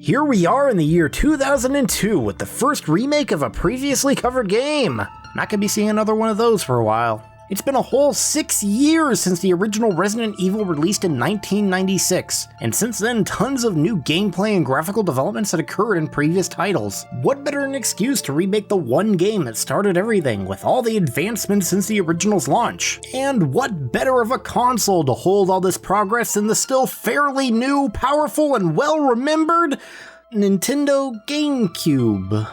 Here we are in the year 2002 with the first remake of a previously covered game. Not gonna be seeing another one of those for a while. It's been a whole 6 years since the original Resident Evil released in 1996, and since then tons of new gameplay and graphical developments had occurred in previous titles. What better an excuse to remake the one game that started everything with all the advancements since the original's launch? And what better of a console to hold all this progress than the still fairly new, powerful, and well-remembered Nintendo GameCube?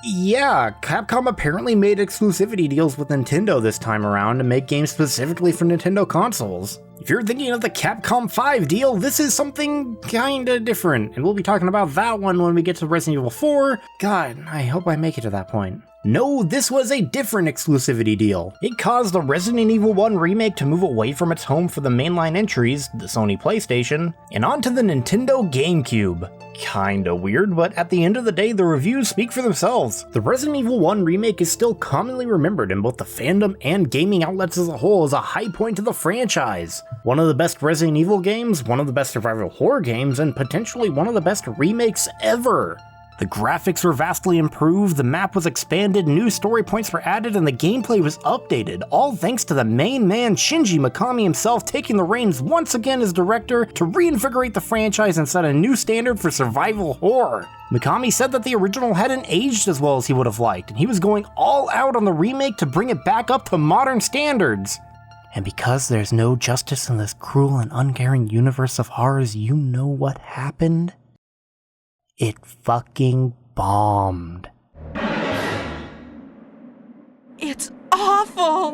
Yeah, Capcom apparently made exclusivity deals with Nintendo this time around to make games specifically for Nintendo consoles. If you're thinking of the Capcom 5 deal, this is something kinda different, and we'll be talking about that one when we get to Resident Evil 4. God, I hope I make it to that point. No, this was a different exclusivity deal. It caused the Resident Evil 1 remake to move away from its home for the mainline entries, the Sony PlayStation, and onto the Nintendo GameCube. Kinda weird, but at the end of the day, the reviews speak for themselves. The Resident Evil 1 remake is still commonly remembered in both the fandom and gaming outlets as a whole as a high point to the franchise. One of the best Resident Evil games, one of the best survival horror games, and potentially one of the best remakes ever. The graphics were vastly improved, the map was expanded, new story points were added, and the gameplay was updated, all thanks to the main man Shinji Mikami himself taking the reins once again as director to reinvigorate the franchise and set a new standard for survival horror. Mikami said that the original hadn't aged as well as he would have liked, and he was going all out on the remake to bring it back up to modern standards. And because there's no justice in this cruel and uncaring universe of horrors, you know what happened? It fucking bombed. It's awful!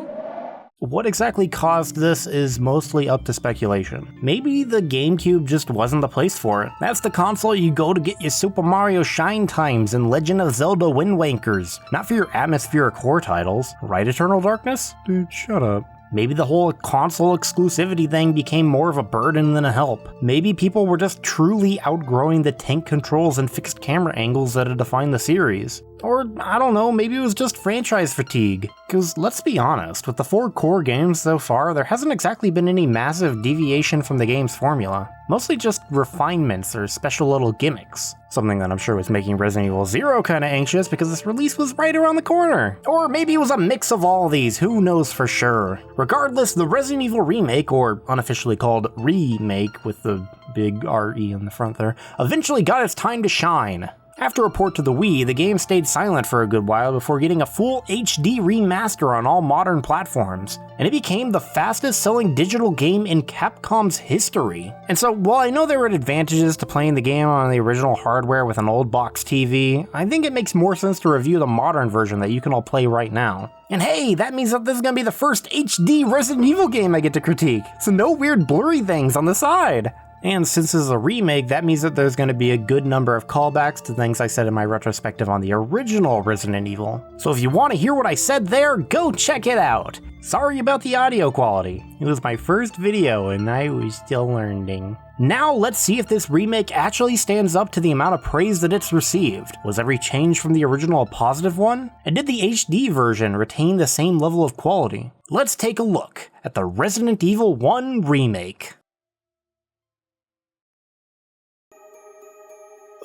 What exactly caused this is mostly up to speculation. Maybe the GameCube just wasn't the place for it. That's the console you go to get your Super Mario Shine Times and Legend of Zelda Wind Wankers, not for your atmospheric horror titles. Right, Eternal Darkness? Dude, shut up. Maybe the whole console exclusivity thing became more of a burden than a help. Maybe people were just truly outgrowing the tank controls and fixed camera angles that had defined the series. Or, I don't know, maybe it was just franchise fatigue. Cause let's be honest, with the 4 core games so far, there hasn't exactly been any massive deviation from the game's formula. Mostly just refinements or special little gimmicks. Something that I'm sure was making Resident Evil 0 kinda anxious because its release was right around the corner. Or maybe it was a mix of all of these, who knows for sure. Regardless, the Resident Evil Remake, or unofficially called Remake with the big R-E in the front there, eventually got its time to shine. After a port to the Wii, the game stayed silent for a good while before getting a full HD remaster on all modern platforms, and it became the fastest selling digital game in Capcom's history. And so, while I know there were advantages to playing the game on the original hardware with an old box TV, I think it makes more sense to review the modern version that you can all play right now. And hey, that means that this is gonna be the first HD Resident Evil game I get to critique, so no weird blurry things on the side. And since this is a remake, that means that there's going to be a good number of callbacks to things I said in my retrospective on the original Resident Evil. So if you want to hear what I said there, go check it out! Sorry about the audio quality. It was my first video and I was still learning. Now let's see if this remake actually stands up to the amount of praise that it's received. Was every change from the original a positive one? And did the HD version retain the same level of quality? Let's take a look at the Resident Evil 1 Remake.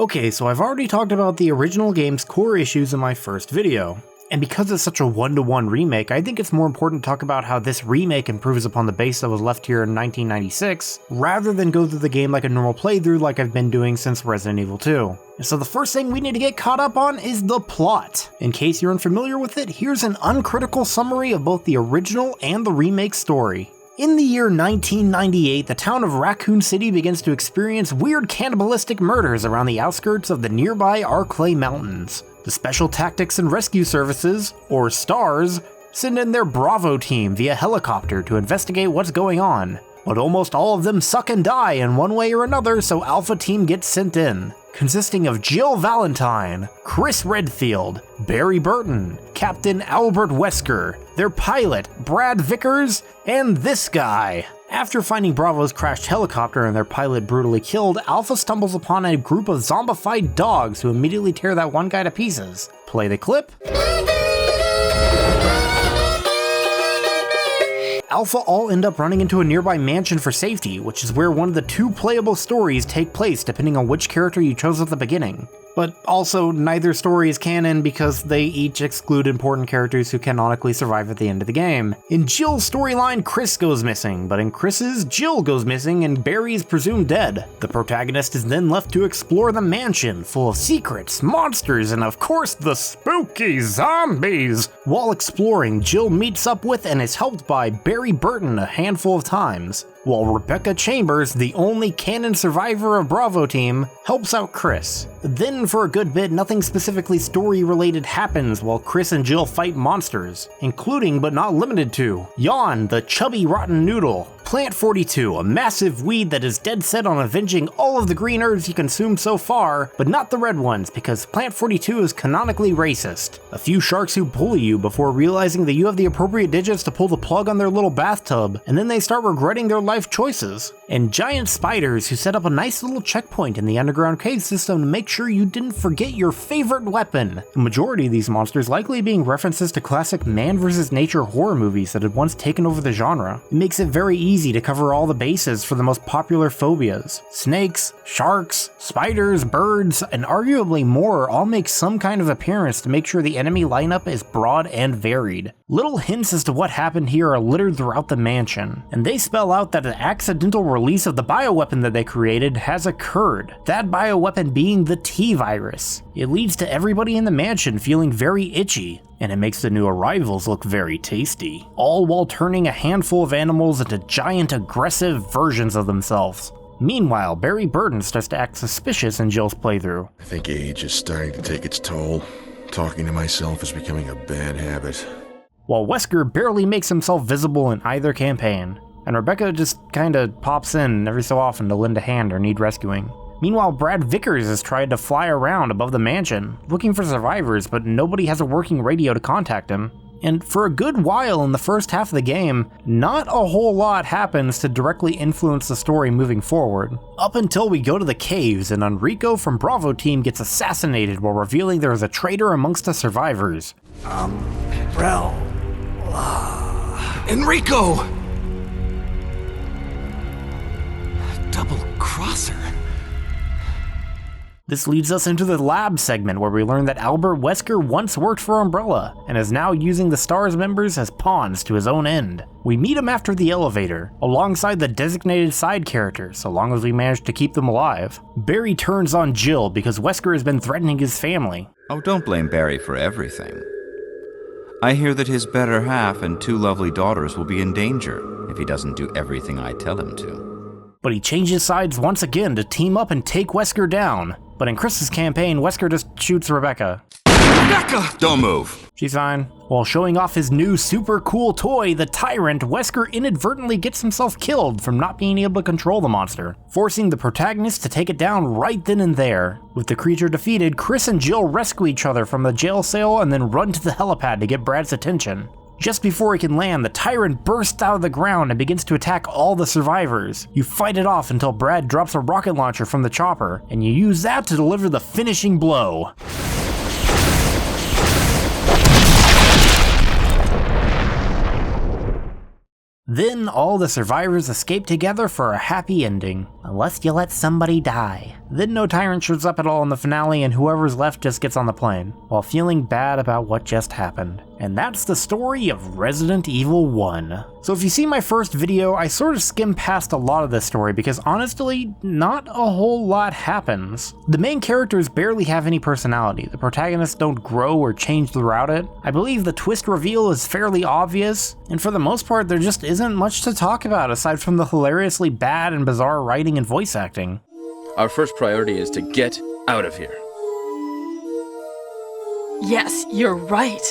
Okay, so I've already talked about the original game's core issues in my first video. And because it's such a one-to-one remake, I think it's more important to talk about how this remake improves upon the base that was left here in 1996, rather than go through the game like a normal playthrough like I've been doing since Resident Evil 2. So the first thing we need to get caught up on is the plot. In case you're unfamiliar with it, here's an uncritical summary of both the original and the remake story. In the year 1998, the town of Raccoon City begins to experience weird cannibalistic murders around the outskirts of the nearby Arclay Mountains. The Special Tactics and Rescue Services, or STARS, send in their Bravo team via helicopter to investigate what's going on. But almost all of them suck and die in one way or another, so Alpha Team gets sent in, consisting of Jill Valentine, Chris Redfield, Barry Burton, Captain Albert Wesker, their pilot, Brad Vickers, and this guy. After finding Bravo's crashed helicopter and their pilot brutally killed, Alpha stumbles upon a group of zombified dogs who immediately tear that one guy to pieces. Play the clip. Alpha all end up running into a nearby mansion for safety, which is where one of the 2 playable stories take place depending on which character you chose at the beginning. But also, neither story is canon because they each exclude important characters who canonically survive at the end of the game. In Jill's storyline, Chris goes missing, but in Chris's, Jill goes missing and Barry is presumed dead. The protagonist is then left to explore the mansion, full of secrets, monsters, and of course the spooky zombies. While exploring, Jill meets up with and is helped by Barry Burton a handful of times, while Rebecca Chambers, the only canon survivor of Bravo Team, helps out Chris. Then for a good bit, nothing specifically story-related happens while Chris and Jill fight monsters, including but not limited to Yawn, the chubby rotten noodle, Plant 42, a massive weed that is dead set on avenging all of the green herbs you consumed so far, but not the red ones because Plant 42 is canonically racist. A few sharks who bully you before realizing that you have the appropriate digits to pull the plug on their little bathtub, and then they start regretting their life choices. And giant spiders who set up a nice little checkpoint in the underground cave system to make sure you didn't forget your favorite weapon. The majority of these monsters likely being references to classic man vs. nature horror movies that had once taken over the genre. It makes it very easy to cover all the bases for the most popular phobias. Snakes, sharks, spiders, birds, and arguably more all make some kind of appearance to make sure the enemy lineup is broad and varied. Little hints as to what happened here are littered throughout the mansion, and they spell out that an accidental release of the bioweapon that they created has occurred, that bioweapon being the T-virus. It leads to everybody in the mansion feeling very itchy, and it makes the new arrivals look very tasty, all while turning a handful of animals into giant aggressive versions of themselves. Meanwhile, Barry Burton starts to act suspicious in Jill's playthrough. I think age is starting to take its toll. Talking to myself is becoming a bad habit. While Wesker barely makes himself visible in either campaign, and Rebecca just kinda pops in every so often to lend a hand or need rescuing. Meanwhile, Brad Vickers has tried to fly around above the mansion, looking for survivors, but nobody has a working radio to contact him. And for a good while in the first half of the game, not a whole lot happens to directly influence the story moving forward. Up until we go to the caves and Enrico from Bravo Team gets assassinated while revealing there is a traitor amongst the survivors. Enrico! Double crosser. This leads us into the lab segment where we learn that Albert Wesker once worked for Umbrella and is now using the STARS members as pawns to his own end. We meet him after the elevator, alongside the designated side characters, so long as we manage to keep them alive. Barry turns on Jill because Wesker has been threatening his family. Oh, don't blame Barry for everything. I hear that his better half and 2 lovely daughters will be in danger if he doesn't do everything I tell him to. But he changes sides once again to team up and take Wesker down. But in Chris's campaign, Wesker just shoots Rebecca. Rebecca! Don't move. She's fine. While showing off his new super cool toy, the Tyrant, Wesker inadvertently gets himself killed from not being able to control the monster, forcing the protagonist to take it down right then and there. With the creature defeated, Chris and Jill rescue each other from the jail cell and then run to the helipad to get Brad's attention. Just before he can land, the Tyrant bursts out of the ground and begins to attack all the survivors. You fight it off until Brad drops a rocket launcher from the chopper, and you use that to deliver the finishing blow. Then all the survivors escape together for a happy ending, unless you let somebody die. Then no Tyrant shows up at all in the finale and whoever's left just gets on the plane, while feeling bad about what just happened. And that's the story of Resident Evil 1. So if you see my first video, I sort of skimmed past a lot of this story because honestly, not a whole lot happens. The main characters barely have any personality, the protagonists don't grow or change throughout it. I believe the twist reveal is fairly obvious, and for the most part there just isn't much to talk about aside from the hilariously bad and bizarre writing and voice acting. Our first priority is to get out of here. Yes, you're right.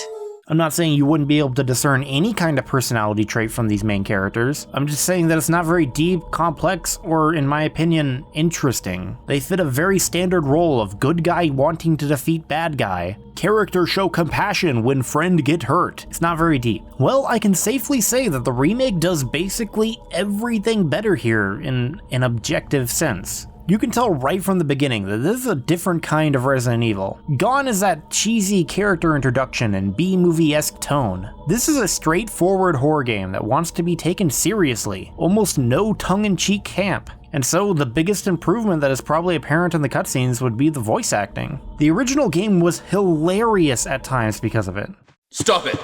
I'm not saying you wouldn't be able to discern any kind of personality trait from these main characters. I'm just saying that it's not very deep, complex, or, in my opinion, interesting. They fit a very standard role of good guy wanting to defeat bad guy. Character show compassion when friend get hurt. It's not very deep. Well, I can safely say that the remake does basically everything better here in an objective sense. You can tell right from the beginning that this is a different kind of Resident Evil. Gone is that cheesy character introduction and B-movie-esque tone. This is a straightforward horror game that wants to be taken seriously, almost no tongue-in-cheek camp. And so the biggest improvement that is probably apparent in the cutscenes would be the voice acting. The original game was hilarious at times because of it. Stop it!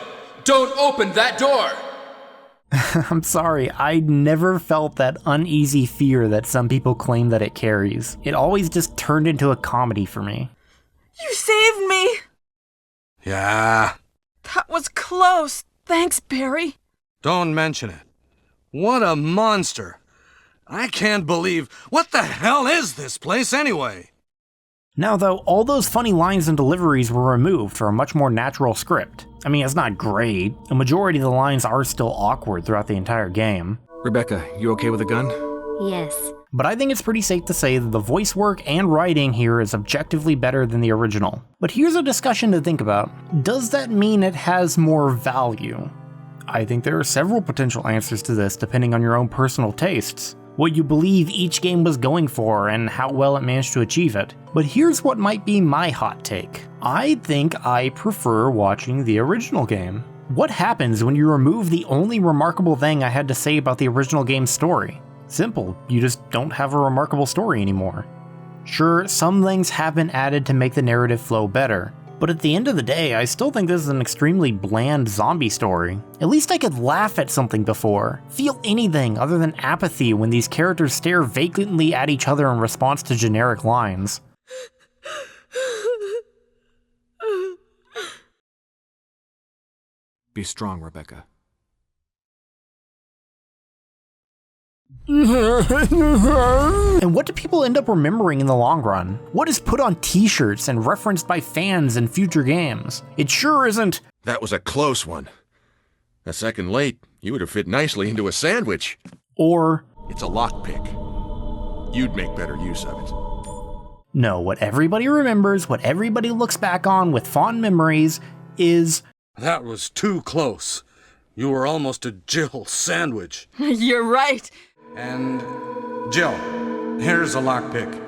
Don't open that door! I'm sorry, I never felt that uneasy fear that some people claim that it carries. It always just turned into a comedy for me. You saved me! Yeah. That was close. Thanks, Barry. Don't mention it. What a monster. I can't believe... What the hell is this place anyway? Now though, all those funny lines and deliveries were removed for a much more natural script. I mean, it's not great. A majority of the lines are still awkward throughout the entire game. Rebecca, you okay with a gun? Yes. But I think it's pretty safe to say that the voice work and writing here is objectively better than the original. But here's a discussion to think about. Does that mean it has more value? I think there are several potential answers to this depending on your own personal tastes, what you believe each game was going for, and how well it managed to achieve it. But here's what might be my hot take. I think I prefer watching the original game. What happens when you remove the only remarkable thing I had to say about the original game's story? Simple, you just don't have a remarkable story anymore. Sure, some things have been added to make the narrative flow better, but at the end of the day, I still think this is an extremely bland zombie story. At least I could laugh at something before, feel anything other than apathy when these characters stare vacantly at each other in response to generic lines. Be strong, Rebecca. And what do people end up remembering in the long run? What is put on t-shirts and referenced by fans in future games? It sure isn't, That was a close one. A second late, you would have fit nicely into a sandwich. or, It's a lockpick. You'd make better use of it. no, what everybody remembers, what everybody looks back on with fond memories is, That was too close. You were almost a Jill sandwich. You're right. And, Jill, here's a lockpick.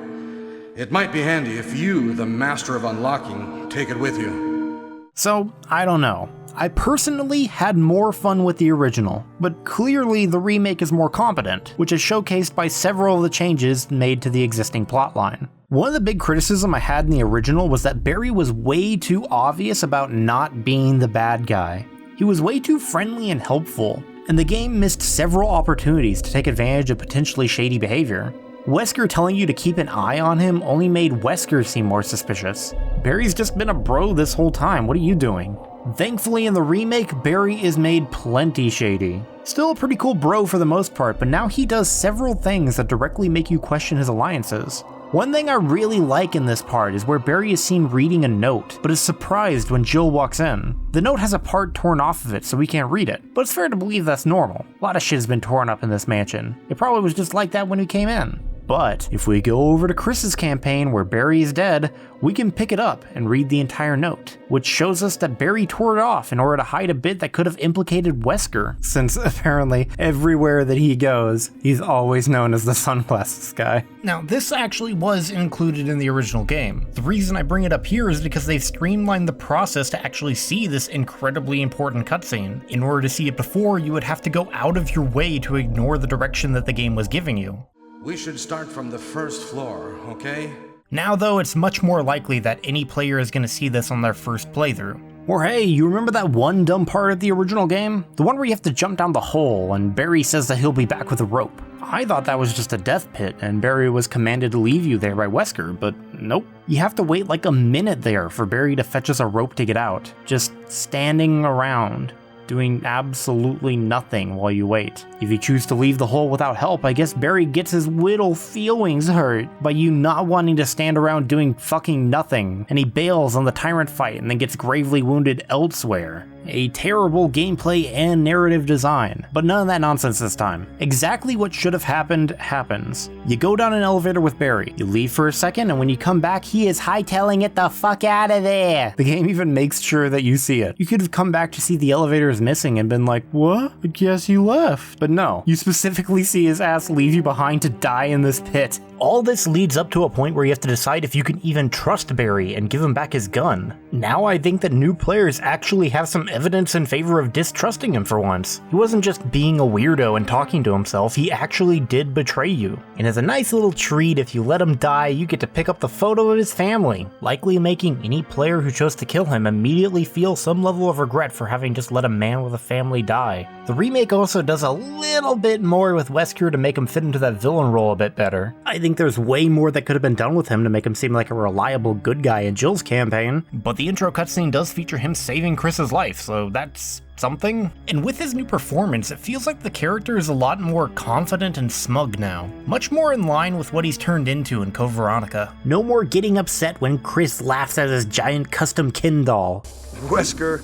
It might be handy if you, the master of unlocking, take it with you. so I don't know. I personally had more fun with the original, but clearly the remake is more competent, which is showcased by several of the changes made to the existing plotline. One of the big criticism I had in the original was that Barry was way too obvious about not being the bad guy. He was way too friendly and helpful, and the game missed several opportunities to take advantage of potentially shady behavior. Wesker telling you to keep an eye on him only made Wesker seem more suspicious. Barry's just been a bro this whole time, what are you doing? Thankfully in the remake, Barry is made plenty shady. Still a pretty cool bro for the most part, but now he does several things that directly make you question his alliances. One thing I really like in this part is where Barry is seen reading a note, but is surprised when Jill walks in. The note has a part torn off of it so we can't read it, but it's fair to believe that's normal. A lot of shit has been torn up in this mansion. It probably was just like that when we came in. But if we go over to Chris's campaign where Barry is dead, we can pick it up and read the entire note, which shows us that Barry tore it off in order to hide a bit that could have implicated Wesker, since apparently everywhere that he goes, he's always known as the sunglasses guy. Now, this actually was included in the original game. The reason I bring it up here is because they've streamlined the process to actually see this incredibly important cutscene. In order to see it before, you would have to go out of your way to ignore the direction that the game was giving you. We should start from the first floor, okay? Now though, it's much more likely that any player is going to see this on their first playthrough. Or hey, you remember that one dumb part of the original game? The one where you have to jump down the hole and Barry says that he'll be back with a rope. I thought that was just a death pit and Barry was commanded to leave you there by Wesker, but nope. You have to wait like a minute there for Barry to fetch us a rope to get out. Just standing around, doing absolutely nothing while you wait. If you choose to leave the hole without help, I guess Barry gets his little feelings hurt by you not wanting to stand around doing fucking nothing, and he bails on the tyrant fight and then gets gravely wounded elsewhere. a terrible gameplay and narrative design, but none of that nonsense this time. Exactly what should have happened happens. You go down an elevator with Barry, you leave for a second, and when you come back, he is hightailing it the fuck out of there. The game even makes sure that you see it. You could have come back to see the elevator is missing and been like, what? I guess you left. But no, you specifically see his ass leave you behind to die in this pit. All this leads up to a point where you have to decide if you can even trust Barry and give him back his gun. Now I think that new players actually have some evidence in favor of distrusting him for once. He wasn't just being a weirdo and talking to himself, he actually did betray you. And as a nice little treat, if you let him die, you get to pick up the photo of his family, likely making any player who chose to kill him immediately feel some level of regret for having just let a man with a family die. The remake also does a little bit more with Wesker to make him fit into that villain role a bit better. I think there's way more that could have been done with him to make him seem like a reliable good guy in Jill's campaign, but the intro cutscene does feature him saving Chris's life, so that's something. And with his new performance, it feels like the character is a lot more confident and smug now. Much more in line with what he's turned into in Code Veronica. No more getting upset when Chris laughs at his giant custom Ken doll. Wesker,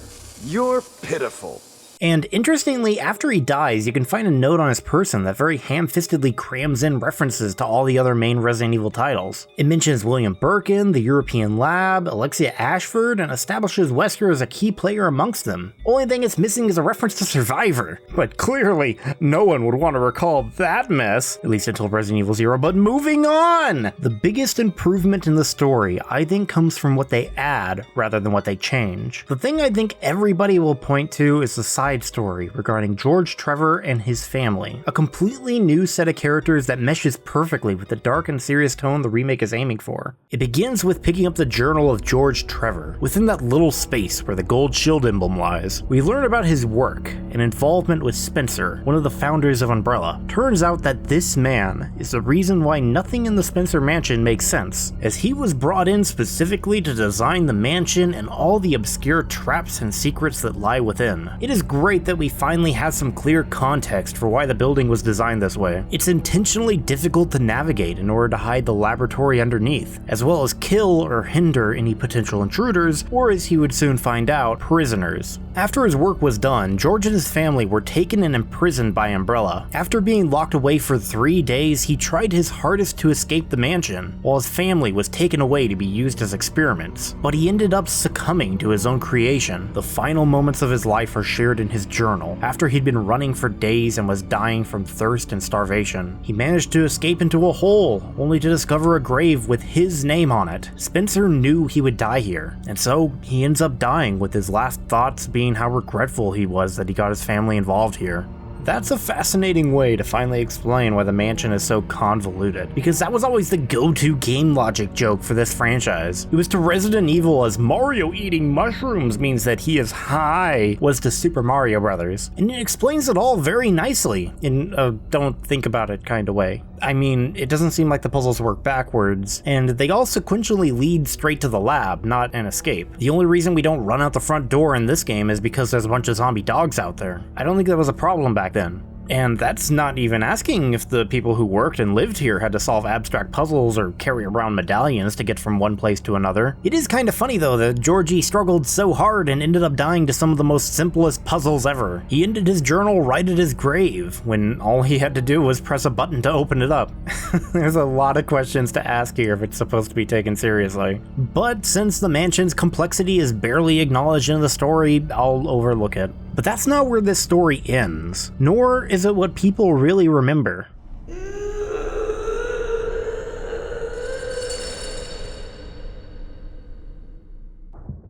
you're pitiful. And interestingly, after he dies, you can find a note on his person that very ham-fistedly crams in references to all the other main Resident Evil titles. It mentions William Birkin, the European Lab, Alexia Ashford, and establishes Wesker as a key player amongst them. Only thing it's missing is a reference to Survivor. But clearly, no one would want to recall that mess, at least until Resident Evil 0, but moving on! The biggest improvement in the story, I think, comes from what they add rather than what they change. The thing I think everybody will point to is the side story regarding George Trevor and his family. A completely new set of characters that meshes perfectly with the dark and serious tone the remake is aiming for. It begins with picking up the journal of George Trevor. Within that little space where the gold shield emblem lies, we learn about his work and involvement with Spencer, one of the founders of Umbrella. Turns out that this man is the reason why nothing in the Spencer mansion makes sense, as he was brought in specifically to design the mansion and all the obscure traps and secrets that lie within. It is great that we finally have some clear context for why the building was designed this way. It's intentionally difficult to navigate in order to hide the laboratory underneath, as well as kill or hinder any potential intruders, or as he would soon find out, prisoners. After his work was done, George and his family were taken and imprisoned by Umbrella. After being locked away for 3 days, he tried his hardest to escape the mansion, while his family was taken away to be used as experiments. But he ended up succumbing to his own creation. The final moments of his life are shared in his journal. After he'd been running for days and was dying from thirst and starvation, he managed to escape into a hole, only to discover a grave with his name on it. Spencer knew he would die here, and so he ends up dying, with his last thoughts being how regretful he was that he got his family involved here. That's a fascinating way to finally explain why the mansion is so convoluted, because that was always the go-to game logic joke for this franchise. It was to Resident Evil as Mario eating mushrooms means that he is high was to Super Mario Brothers, and it explains it all very nicely in a don't think about it kind of way. I mean, it doesn't seem like the puzzles work backwards, and they all sequentially lead straight to the lab, not an escape. The only reason we don't run out the front door in this game is because there's a bunch of zombie dogs out there. I don't think that was a problem back then. And that's not even asking if the people who worked and lived here had to solve abstract puzzles or carry around medallions to get from one place to another. It is kind of funny though that Georgie struggled so hard and ended up dying to some of the most simplest puzzles ever. He ended his journal right at his grave, when all he had to do was press a button to open it up. There's a lot of questions to ask here if it's supposed to be taken seriously. But since the mansion's complexity is barely acknowledged in the story, I'll overlook it. But that's not where this story ends, nor is it what people really remember.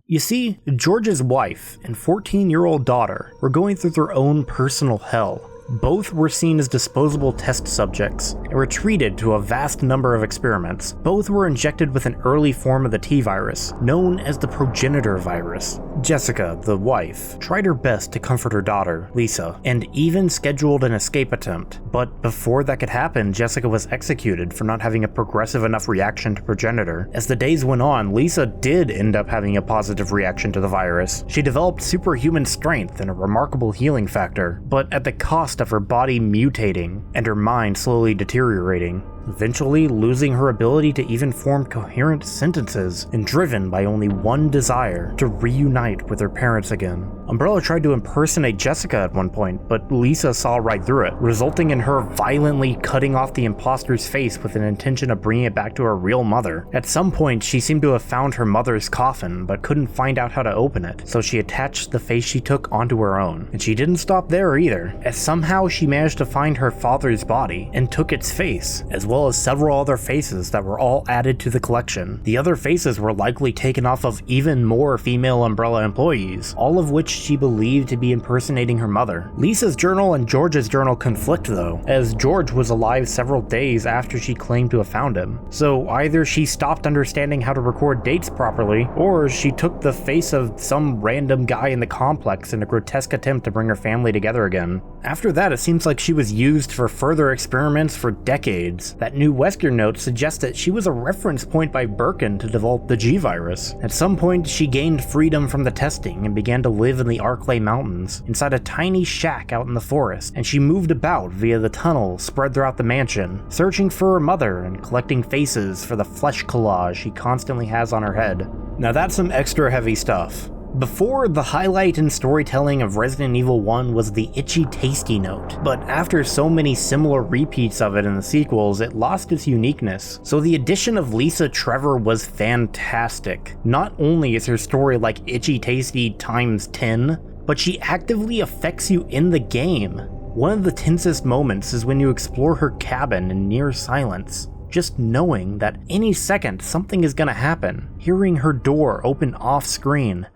You see, George's wife and 14-year-old daughter were going through their own personal hell. Both were seen as disposable test subjects and were treated to a vast number of experiments. Both were injected with an early form of the T-virus, known as the progenitor virus. Jessica, the wife, tried her best to comfort her daughter, Lisa, and even scheduled an escape attempt. But before that could happen, Jessica was executed for not having a progressive enough reaction to progenitor. As the days went on, Lisa did end up having a positive reaction to the virus. She developed superhuman strength and a remarkable healing factor, but at the cost of her body mutating and her mind slowly deteriorating, eventually losing her ability to even form coherent sentences and driven by only one desire: to reunite with her parents again. Umbrella tried to impersonate Jessica at one point, but Lisa saw right through it, resulting in her violently cutting off the imposter's face with an intention of bringing it back to her real mother. At some point, she seemed to have found her mother's coffin, but couldn't find out how to open it, so she attached the face she took onto her own. And she didn't stop there either, as somehow she managed to find her father's body and took its face, as well as several other faces that were all added to the collection. The other faces were likely taken off of even more female Umbrella employees, all of which she believed to be impersonating her mother. Lisa's journal and George's journal conflict though, as George was alive several days after she claimed to have found him. So either she stopped understanding how to record dates properly, or she took the face of some random guy in the complex in a grotesque attempt to bring her family together again. After that, it seems like she was used for further experiments for decades. That new Wesker note suggests that she was a reference point by Birkin to develop the G-Virus. At some point, she gained freedom from the testing and began to live in the Arklay Mountains, inside a tiny shack out in the forest, and she moved about via the tunnels spread throughout the mansion, searching for her mother and collecting faces for the flesh collage she constantly has on her head. Now that's some extra heavy stuff. Before, the highlight in storytelling of Resident Evil 1 was the itchy tasty note, but after so many similar repeats of it in the sequels, it lost its uniqueness. So the addition of Lisa Trevor was fantastic. Not only is her story like itchy tasty times 10, but she actively affects you in the game. One of the tensest moments is when you explore her cabin in near silence, just knowing that any second something is gonna happen, hearing her door open off screen,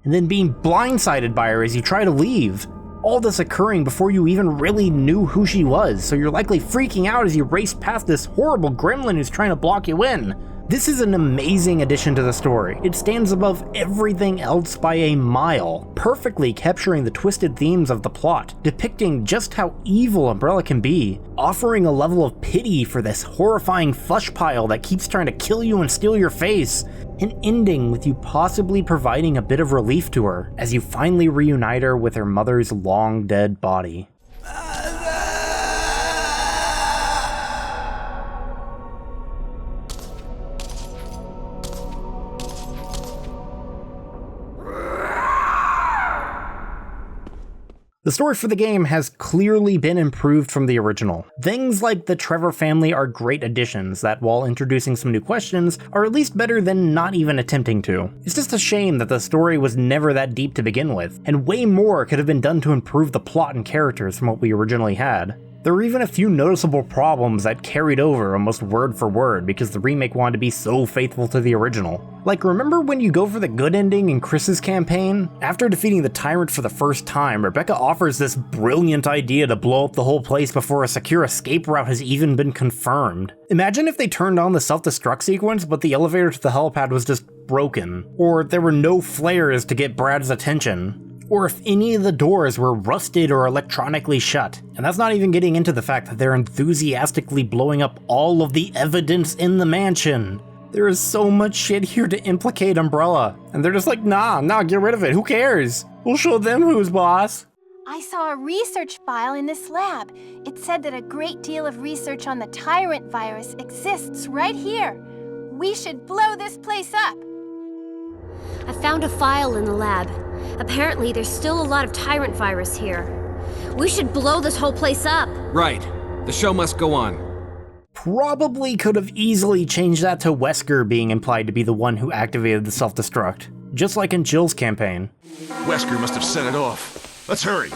and then being blindsided by her as you try to leave. All this occurring before you even really knew who she was, so you're likely freaking out as you race past this horrible gremlin who's trying to block you in. This is an amazing addition to the story. It stands above everything else by a mile, perfectly capturing the twisted themes of the plot, depicting just how evil Umbrella can be, offering a level of pity for this horrifying flesh pile that keeps trying to kill you and steal your face, and ending with you possibly providing a bit of relief to her as you finally reunite her with her mother's long dead body. The story for the game has clearly been improved from the original. Things like the Trevor family are great additions that, while introducing some new questions, are at least better than not even attempting to. It's just a shame that the story was never that deep to begin with, and way more could have been done to improve the plot and characters from what we originally had. There were even a few noticeable problems that carried over almost word for word because the remake wanted to be so faithful to the original. Like, remember when you go for the good ending in Chris's campaign? After defeating the Tyrant for the first time, Rebecca offers this brilliant idea to blow up the whole place before a secure escape route has even been confirmed. Imagine if they turned on the self-destruct sequence, but the elevator to the helipad was just broken, or there were no flares to get Brad's attention, or if any of the doors were rusted or electronically shut. And that's not even getting into the fact that they're enthusiastically blowing up all of the evidence in the mansion. There is so much shit here to implicate Umbrella, and they're just like, nah, get rid of it, who cares? We'll show them who's boss. I saw a research file in this lab. It said that a great deal of research on the Tyrant virus exists right here. We should blow this place up. I found a file in the lab. Apparently, there's still a lot of Tyrant virus here. We should blow this whole place up. Right. The show must go on. Probably could have easily changed that to Wesker being implied to be the one who activated the self-destruct, just like in Jill's campaign. Wesker must have set it off. Let's hurry.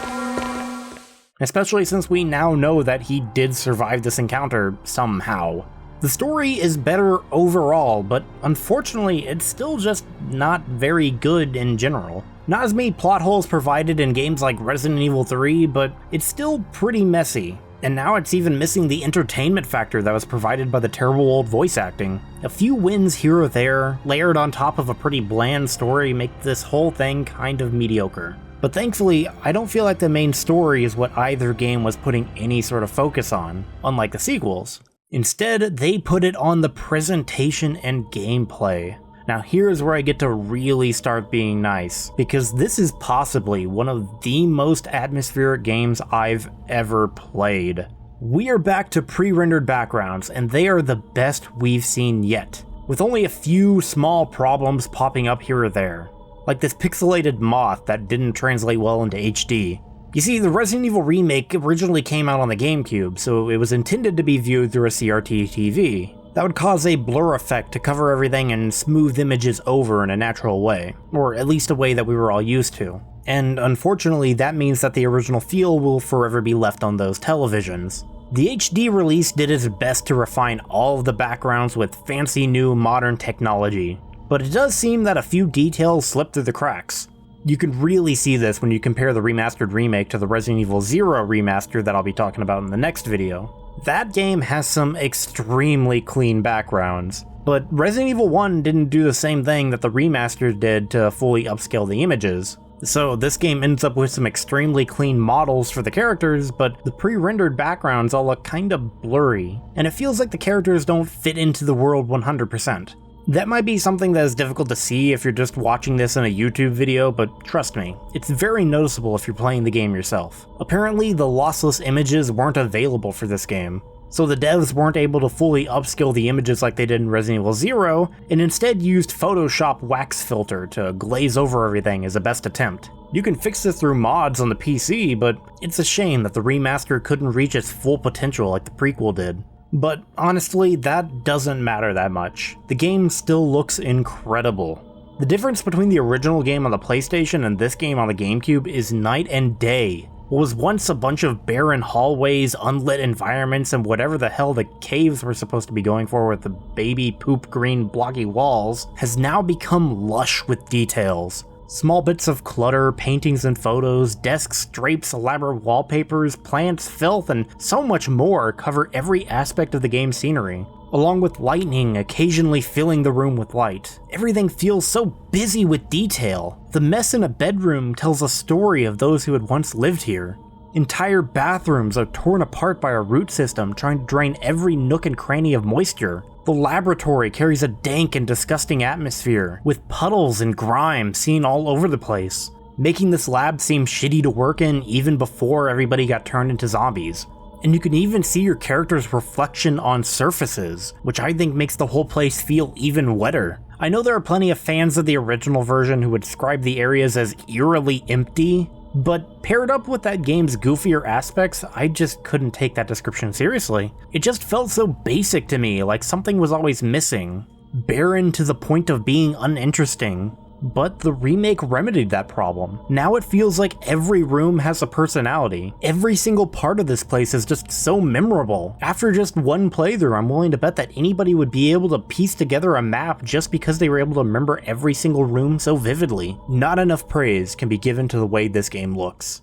Especially since we now know that he did survive this encounter somehow. The story is better overall, but unfortunately it's still just not very good in general. Not as many plot holes provided in games like Resident Evil 3, but it's still pretty messy. And now it's even missing the entertainment factor that was provided by the terrible old voice acting. A few wins here or there, layered on top of a pretty bland story, make this whole thing kind of mediocre. But thankfully, I don't feel like the main story is what either game was putting any sort of focus on, unlike the sequels. Instead, they put it on the presentation and gameplay. Now here's where I get to really start being nice, because this is possibly one of the most atmospheric games I've ever played. We are back to pre-rendered backgrounds, and they are the best we've seen yet, with only a few small problems popping up here or there. like this pixelated moth that didn't translate well into HD. You see, the Resident Evil Remake originally came out on the GameCube, so it was intended to be viewed through a CRT TV. That would cause a blur effect to cover everything and smooth images over in a natural way, or at least a way that we were all used to. And unfortunately, that means that the original feel will forever be left on those televisions. The HD release did its best to refine all of the backgrounds with fancy new modern technology, but it does seem that a few details slipped through the cracks. You can really see this when you compare the remastered remake to the Resident Evil 0 remaster that I'll be talking about in the next video. That game has some extremely clean backgrounds, but Resident Evil 1 didn't do the same thing that the remaster did to fully upscale the images. So this game ends up with some extremely clean models for the characters, but the pre-rendered backgrounds all look kinda blurry, and it feels like the characters don't fit into the world 100%. That might be something that is difficult to see if you're just watching this in a YouTube video, but trust me, it's very noticeable if you're playing the game yourself. Apparently, the lossless images weren't available for this game, so the devs weren't able to fully upscale the images like they did in Resident Evil 0, and instead used Photoshop wax filter to glaze over everything as a best attempt. You can fix this through mods on the PC, but it's a shame that the remaster couldn't reach its full potential like the prequel did. But honestly, that doesn't matter that much. The game still looks incredible. The difference between the original game on the PlayStation and this game on the GameCube is night and day. What was once a bunch of barren hallways, unlit environments, and whatever the hell the caves were supposed to be going for with the baby poop green blocky walls, has now become lush with details. Small bits of clutter, paintings and photos, desks, drapes, elaborate wallpapers, plants, filth, and so much more cover every aspect of the game's scenery. Along with lightning occasionally filling the room with light. Everything feels so busy with detail. The mess in a bedroom tells a story of those who had once lived here. Entire bathrooms are torn apart by a root system trying to drain every nook and cranny of moisture. The laboratory carries a dank and disgusting atmosphere, with puddles and grime seen all over the place, making this lab seem shitty to work in even before everybody got turned into zombies. And you can even see your character's reflection on surfaces, which I think makes the whole place feel even wetter. I know there are plenty of fans of the original version who would describe the areas as eerily empty, but paired up with that game's goofier aspects, I just couldn't take that description seriously. It just felt so basic to me, like something was always missing. Barren to the point of being uninteresting. But the remake remedied that problem. Now it feels like every room has a personality. Every single part of this place is just so memorable. After just one playthrough, I'm willing to bet that anybody would be able to piece together a map just because they were able to remember every single room so vividly. Not enough praise can be given to the way this game looks.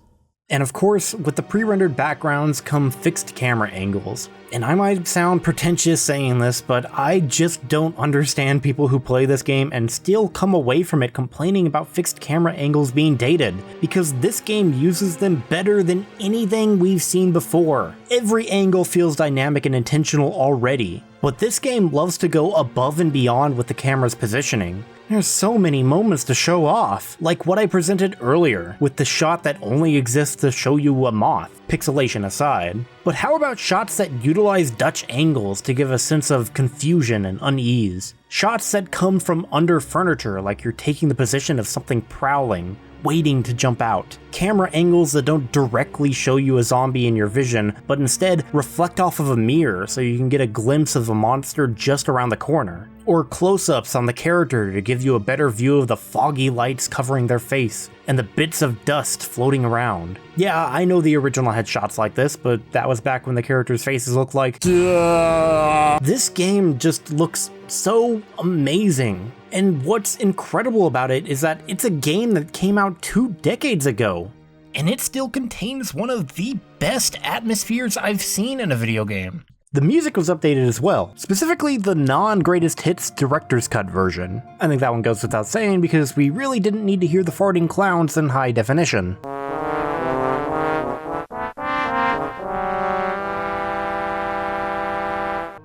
And of course, with the pre-rendered backgrounds come fixed camera angles. And I might sound pretentious saying this, but I just don't understand people who play this game and still come away from it complaining about fixed camera angles being dated, because this game uses them better than anything we've seen before. Every angle feels dynamic and intentional already, but this game loves to go above and beyond with the camera's positioning. There's so many moments to show off, like what I presented earlier, with the shot that only exists to show you a moth, pixelation aside. But how about shots that utilize Dutch angles to give a sense of confusion and unease? Shots that come from under furniture, like you're taking the position of something prowling, waiting to jump out. Camera angles that don't directly show you a zombie in your vision, but instead reflect off of a mirror so you can get a glimpse of a monster just around the corner. Or close-ups on the character to give you a better view of the foggy lights covering their face, and the bits of dust floating around. Yeah, I know the original had shots like this, but that was back when the characters' faces looked like duh. This game just looks so amazing. And what's incredible about it is that it's a game that came out 2 decades ago, and it still contains one of the best atmospheres I've seen in a video game. The music was updated as well, specifically the non-greatest hits director's cut version. I think that one goes without saying because we really didn't need to hear the farting clowns in high definition.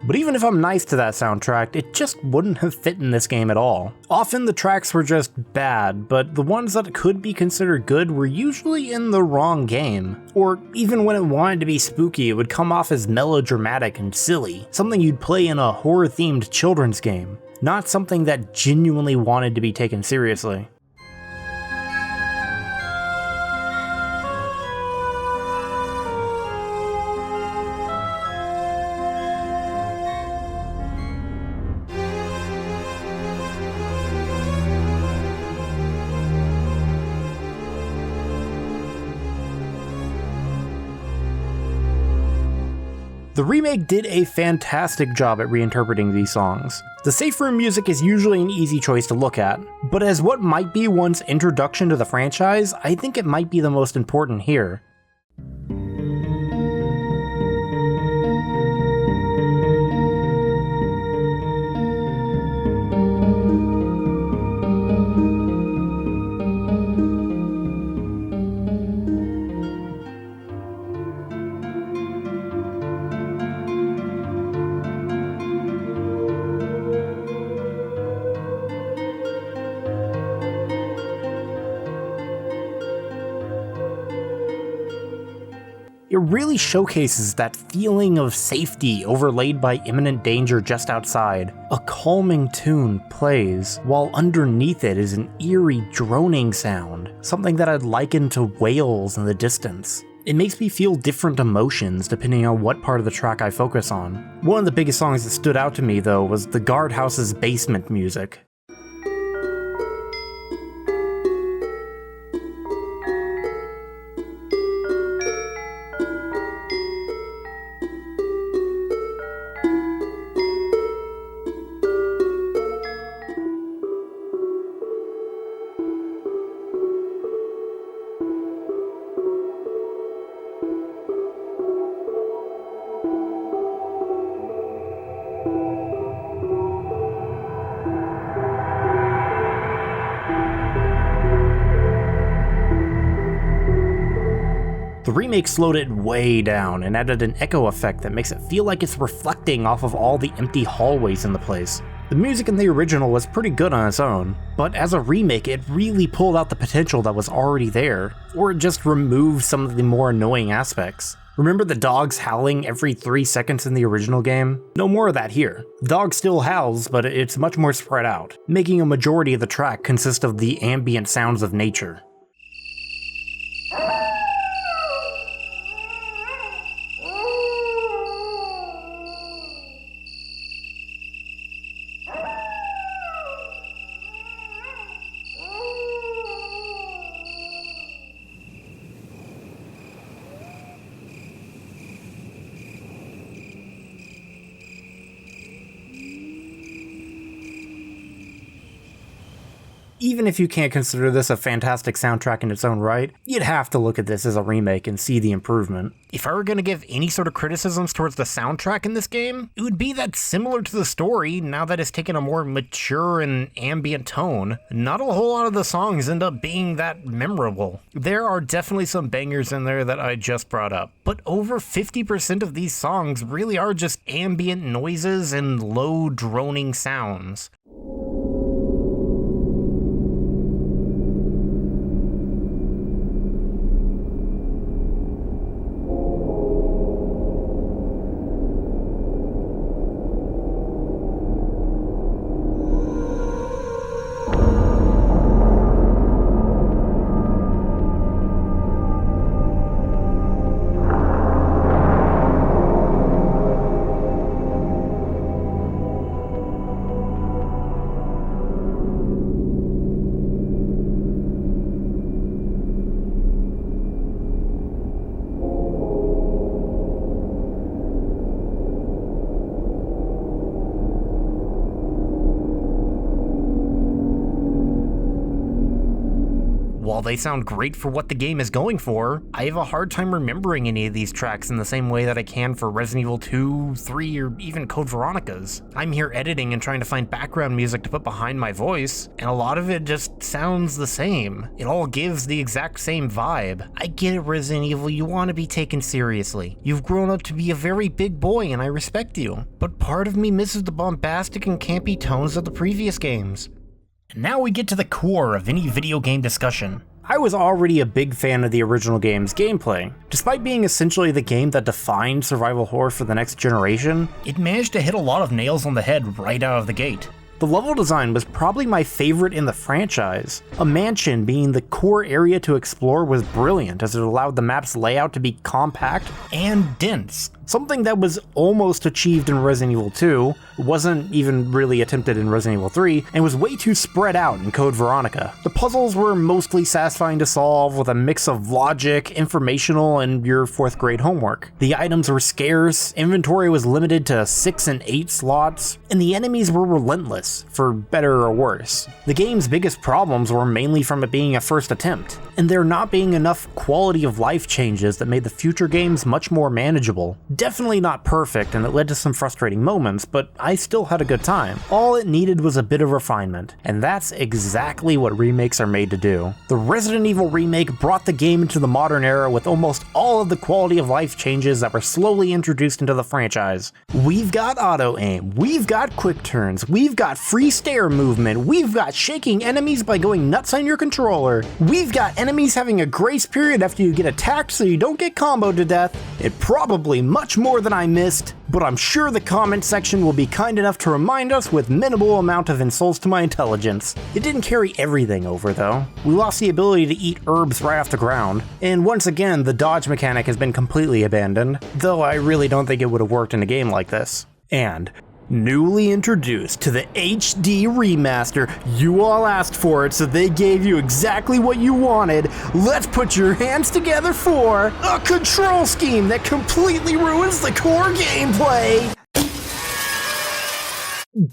But even if I'm nice to that soundtrack, it just wouldn't have fit in this game at all. Often the tracks were just bad, but the ones that could be considered good were usually in the wrong game. Or even when it wanted to be spooky, it would come off as melodramatic and silly, something you'd play in a horror-themed children's game, not something that genuinely wanted to be taken seriously. The remake did a fantastic job at reinterpreting these songs. The safe room music is usually an easy choice to look at, but as what might be one's introduction to the franchise, I think it might be the most important here. It really showcases that feeling of safety overlaid by imminent danger just outside. A calming tune plays, while underneath it is an eerie droning sound, something that I'd liken to whales in the distance. It makes me feel different emotions depending on what part of the track I focus on. One of the biggest songs that stood out to me though was the guardhouse's basement music. The remake slowed it way down and added an echo effect that makes it feel like it's reflecting off of all the empty hallways in the place. The music in the original was pretty good on its own, but as a remake it really pulled out the potential that was already there, or it just removed some of the more annoying aspects. Remember the dogs howling every 3 seconds in the original game? No more of that here. The dog still howls, but it's much more spread out, making a majority of the track consist of the ambient sounds of nature. Even if you can't consider this a fantastic soundtrack in its own right, you'd have to look at this as a remake and see the improvement. If I were going to give any sort of criticisms towards the soundtrack in this game, it would be that similar to the story, now that it's taken a more mature and ambient tone, not a whole lot of the songs end up being that memorable. There are definitely some bangers in there that I just brought up, but over 50% of these songs really are just ambient noises and low droning sounds. While they sound great for what the game is going for, I have a hard time remembering any of these tracks in the same way that I can for Resident Evil 2, 3, or even Code Veronica's. I'm here editing and trying to find background music to put behind my voice, and a lot of it just sounds the same. It all gives the exact same vibe. I get it, Resident Evil, you want to be taken seriously. You've grown up to be a very big boy and I respect you, but part of me misses the bombastic and campy tones of the previous games. And now we get to the core of any video game discussion. I was already a big fan of the original game's gameplay. Despite being essentially the game that defined survival horror for the next generation, it managed to hit a lot of nails on the head right out of the gate. The level design was probably my favorite in the franchise. A mansion being the core area to explore was brilliant as it allowed the map's layout to be compact and dense, Something that was almost achieved in Resident Evil 2, wasn't even really attempted in Resident Evil 3, and was way too spread out in Code Veronica. The puzzles were mostly satisfying to solve with a mix of logic, informational, and your 4th grade homework. The items were scarce, inventory was limited to 6 and 8 slots, and the enemies were relentless, for better or worse. The game's biggest problems were mainly from it being a first attempt, and there not being enough quality of life changes that made the future games much more manageable. Definitely not perfect, and it led to some frustrating moments, but I still had a good time. All it needed was a bit of refinement, and that's exactly what remakes are made to do. The Resident Evil remake brought the game into the modern era with almost all of the quality of life changes that were slowly introduced into the franchise. We've got auto-aim, we've got quick turns, we've got free stare movement, we've got shaking enemies by going nuts on your controller, we've got enemies having a grace period after you get attacked so you don't get comboed to death. It probably much more than I missed, but I'm sure the comment section will be kind enough to remind us with minimal amount of insults to my intelligence. It didn't carry everything over though. We lost the ability to eat herbs right off the ground, and once again the dodge mechanic has been completely abandoned, though I really don't think it would have worked in a game like this. And newly introduced to the HD remaster, you all asked for it, so they gave you exactly what you wanted. Let's put your hands together for a control scheme that completely ruins the core gameplay.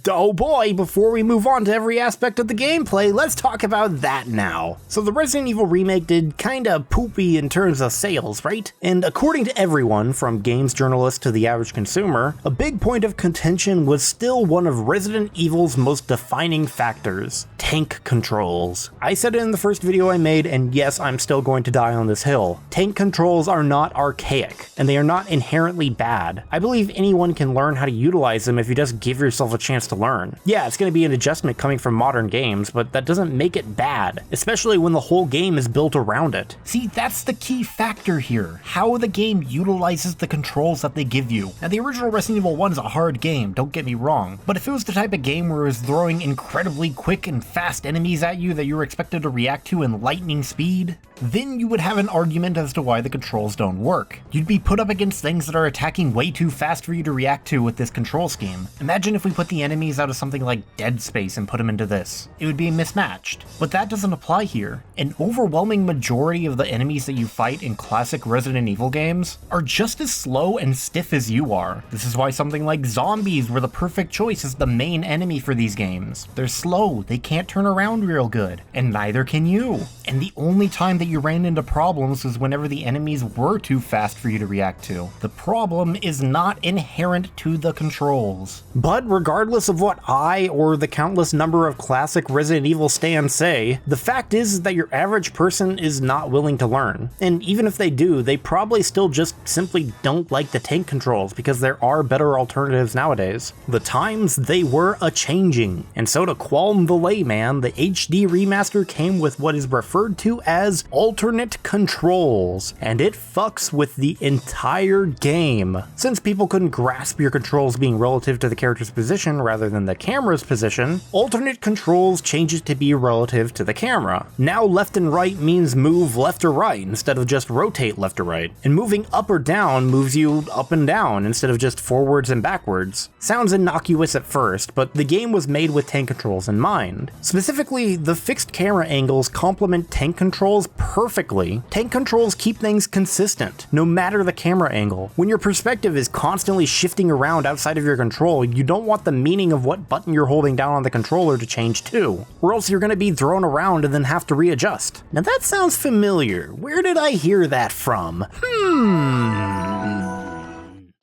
Oh boy, before we move on to every aspect of the gameplay, let's talk about that now. So the Resident Evil remake did kinda poopy in terms of sales, right? And according to everyone, from games journalists to the average consumer, a big point of contention was still one of Resident Evil's most defining factors: tank controls. I said it in the first video I made, and yes, I'm still going to die on this hill. Tank controls are not archaic, and they are not inherently bad. I believe anyone can learn how to utilize them if you just give yourself a chance to learn. Yeah, it's going to be an adjustment coming from modern games, but that doesn't make it bad, especially when the whole game is built around it. See, that's the key factor here, how the game utilizes the controls that they give you. Now, the original Resident Evil 1 is a hard game, don't get me wrong, but if it was the type of game where it was throwing incredibly quick and fast enemies at you that you were expected to react to in lightning speed, then you would have an argument as to why the controls don't work. You'd be put up against things that are attacking way too fast for you to react to with this control scheme. Imagine if we put the enemies out of something like Dead Space and put them into this. It would be mismatched. But that doesn't apply here. An overwhelming majority of the enemies that you fight in classic Resident Evil games are just as slow and stiff as you are. This is why something like zombies were the perfect choice as the main enemy for these games. They're slow, they can't turn around real good, and neither can you. And the only time that you ran into problems was whenever the enemies were too fast for you to react to. The problem is not inherent to the controls. But regardless of what I or the countless number of classic Resident Evil stans say, the fact is that your average person is not willing to learn. And even if they do, they probably still just simply don't like the tank controls because there are better alternatives nowadays. The times, they were a-changing. And so to qualm the layman, the HD remaster came with what is referred to as alternate controls, and it fucks with the entire game. Since people couldn't grasp your controls being relative to the character's position rather than the camera's position, alternate controls changes to be relative to the camera. Now left and right means move left or right instead of just rotate left or right, and moving up or down moves you up and down instead of just forwards and backwards. Sounds innocuous at first, but the game was made with tank controls in mind. Specifically, the fixed camera angles complement tank controls perfectly. Tank controls keep things consistent, no matter the camera angle. When your perspective is constantly shifting around outside of your control, you don't want the meaning of what button you're holding down on the controller to change too, or else you're going to be thrown around and then have to readjust. Now that sounds familiar. Where did I hear that from?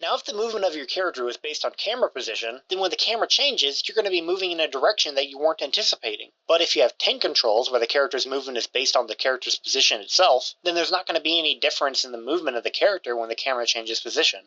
Now, if the movement of your character was based on camera position, then when the camera changes, you're going to be moving in a direction that you weren't anticipating. But if you have tank controls, where the character's movement is based on the character's position itself, then there's not going to be any difference in the movement of the character when the camera changes position.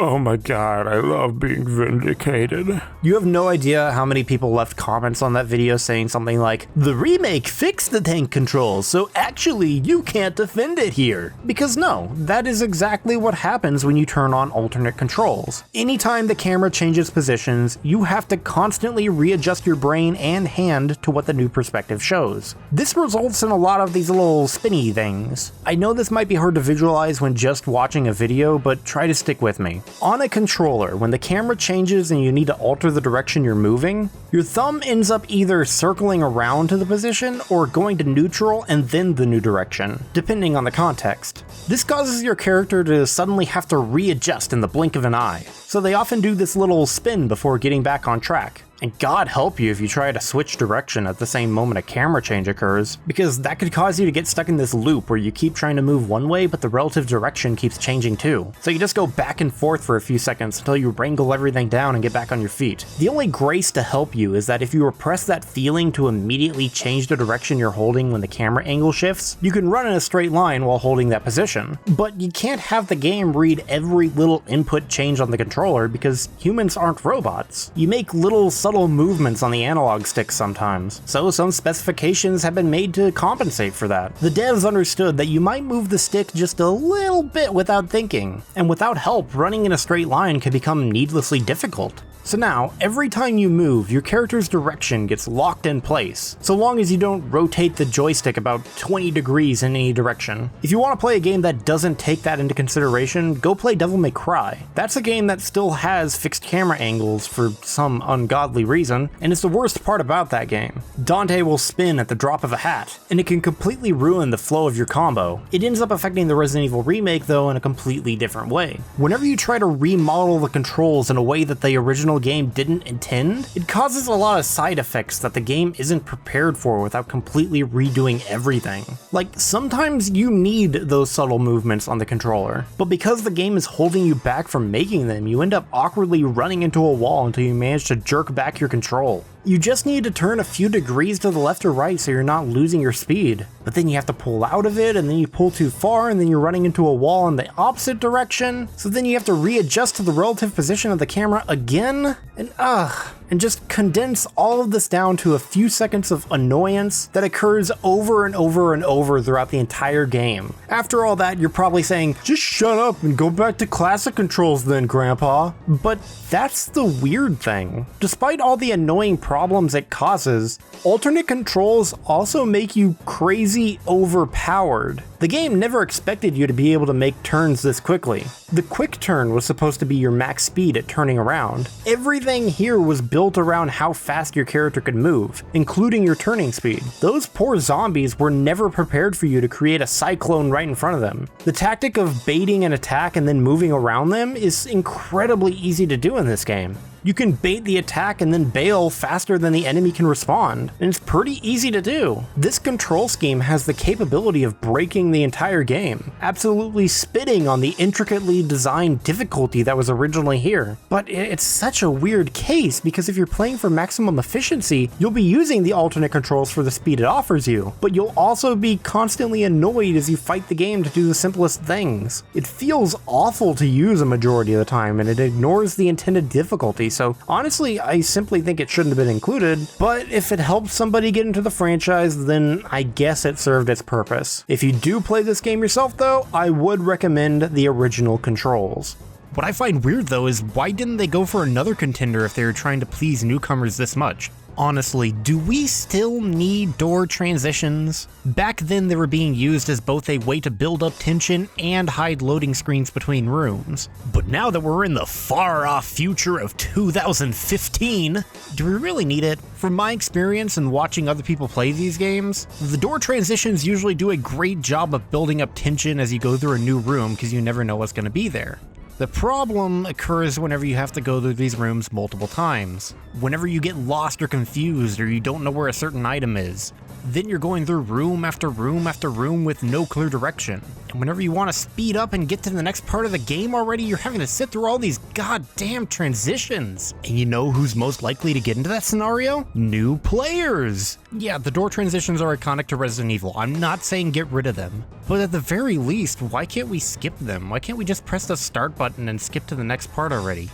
Oh my god, I love being vindicated. You have no idea how many people left comments on that video saying something like, the remake fixed the tank controls, so actually you can't defend it here. Because no, that is exactly what happens when you turn on alternate controls. Anytime the camera changes positions, you have to constantly readjust your brain and hand to what the new perspective shows. This results in a lot of these little spinny things. I know this might be hard to visualize when just watching a video, but try to stick with me. On a controller, when the camera changes and you need to alter the direction you're moving, your thumb ends up either circling around to the position or going to neutral and then the new direction, depending on the context. This causes your character to suddenly have to readjust in the blink of an eye, so they often do this little spin before getting back on track. And God help you if you try to switch direction at the same moment a camera change occurs, because that could cause you to get stuck in this loop where you keep trying to move one way but the relative direction keeps changing too. So you just go back and forth for a few seconds until you wrangle everything down and get back on your feet. The only grace to help you is that if you repress that feeling to immediately change the direction you're holding when the camera angle shifts, you can run in a straight line while holding that position. But you can't have the game read every little input change on the controller because humans aren't robots. You make little subtle movements on the analog stick sometimes, so some specifications have been made to compensate for that. The devs understood that you might move the stick just a little bit without thinking, and without help, running in a straight line could become needlessly difficult. So now, every time you move, your character's direction gets locked in place, so long as you don't rotate the joystick about 20 degrees in any direction. If you want to play a game that doesn't take that into consideration, go play Devil May Cry. That's a game that still has fixed camera angles for some ungodly reason, and it's the worst part about that game. Dante will spin at the drop of a hat, and it can completely ruin the flow of your combo. It ends up affecting the Resident Evil remake though in a completely different way. Whenever you try to remodel the controls in a way that the original game didn't intend, it causes a lot of side effects that the game isn't prepared for without completely redoing everything. Like, sometimes you need those subtle movements on the controller, but because the game is holding you back from making them, you end up awkwardly running into a wall until you manage to jerk back your control. You just need to turn a few degrees to the left or right so you're not losing your speed. But then you have to pull out of it, and then you pull too far, and then you're running into a wall in the opposite direction. So then you have to readjust to the relative position of the camera again, and just condense all of this down to a few seconds of annoyance that occurs over and over and over throughout the entire game. After all that, you're probably saying, just shut up and go back to classic controls then, Grandpa. But that's the weird thing. Despite all the annoying problems it causes, alternate controls also make you crazy overpowered. The game never expected you to be able to make turns this quickly. The quick turn was supposed to be your max speed at turning around. Everything here was built around how fast your character could move, including your turning speed. Those poor zombies were never prepared for you to create a cyclone right in front of them. The tactic of baiting an attack and then moving around them is incredibly easy to do in this game. You can bait the attack and then bail faster than the enemy can respond, and it's pretty easy to do. This control scheme has the capability of breaking the entire game, absolutely spitting on the intricately designed difficulty that was originally here. But it's such a weird case, because if you're playing for maximum efficiency, you'll be using the alternate controls for the speed it offers you, but you'll also be constantly annoyed as you fight the game to do the simplest things. It feels awful to use a majority of the time, and it ignores the intended difficulty. So honestly, I simply think it shouldn't have been included, but if it helps somebody get into the franchise, then I guess it served its purpose. If you do play this game yourself though, I would recommend the original controls. What I find weird though is why didn't they go for another contender if they were trying to please newcomers this much? Honestly, do we still need door transitions? Back then they were being used as both a way to build up tension and hide loading screens between rooms. But now that we're in the far-off future of 2015, do we really need it? From my experience and watching other people play these games, the door transitions usually do a great job of building up tension as you go through a new room because you never know what's going to be there. The problem occurs whenever you have to go through these rooms multiple times. Whenever you get lost or confused or you don't know where a certain item is. Then you're going through room after room after room with no clear direction. And whenever you want to speed up and get to the next part of the game already, you're having to sit through all these goddamn transitions. And you know who's most likely to get into that scenario? New players! Yeah, the door transitions are iconic to Resident Evil. I'm not saying get rid of them. But at the very least, why can't we skip them? Why can't we just press the start button and skip to the next part already?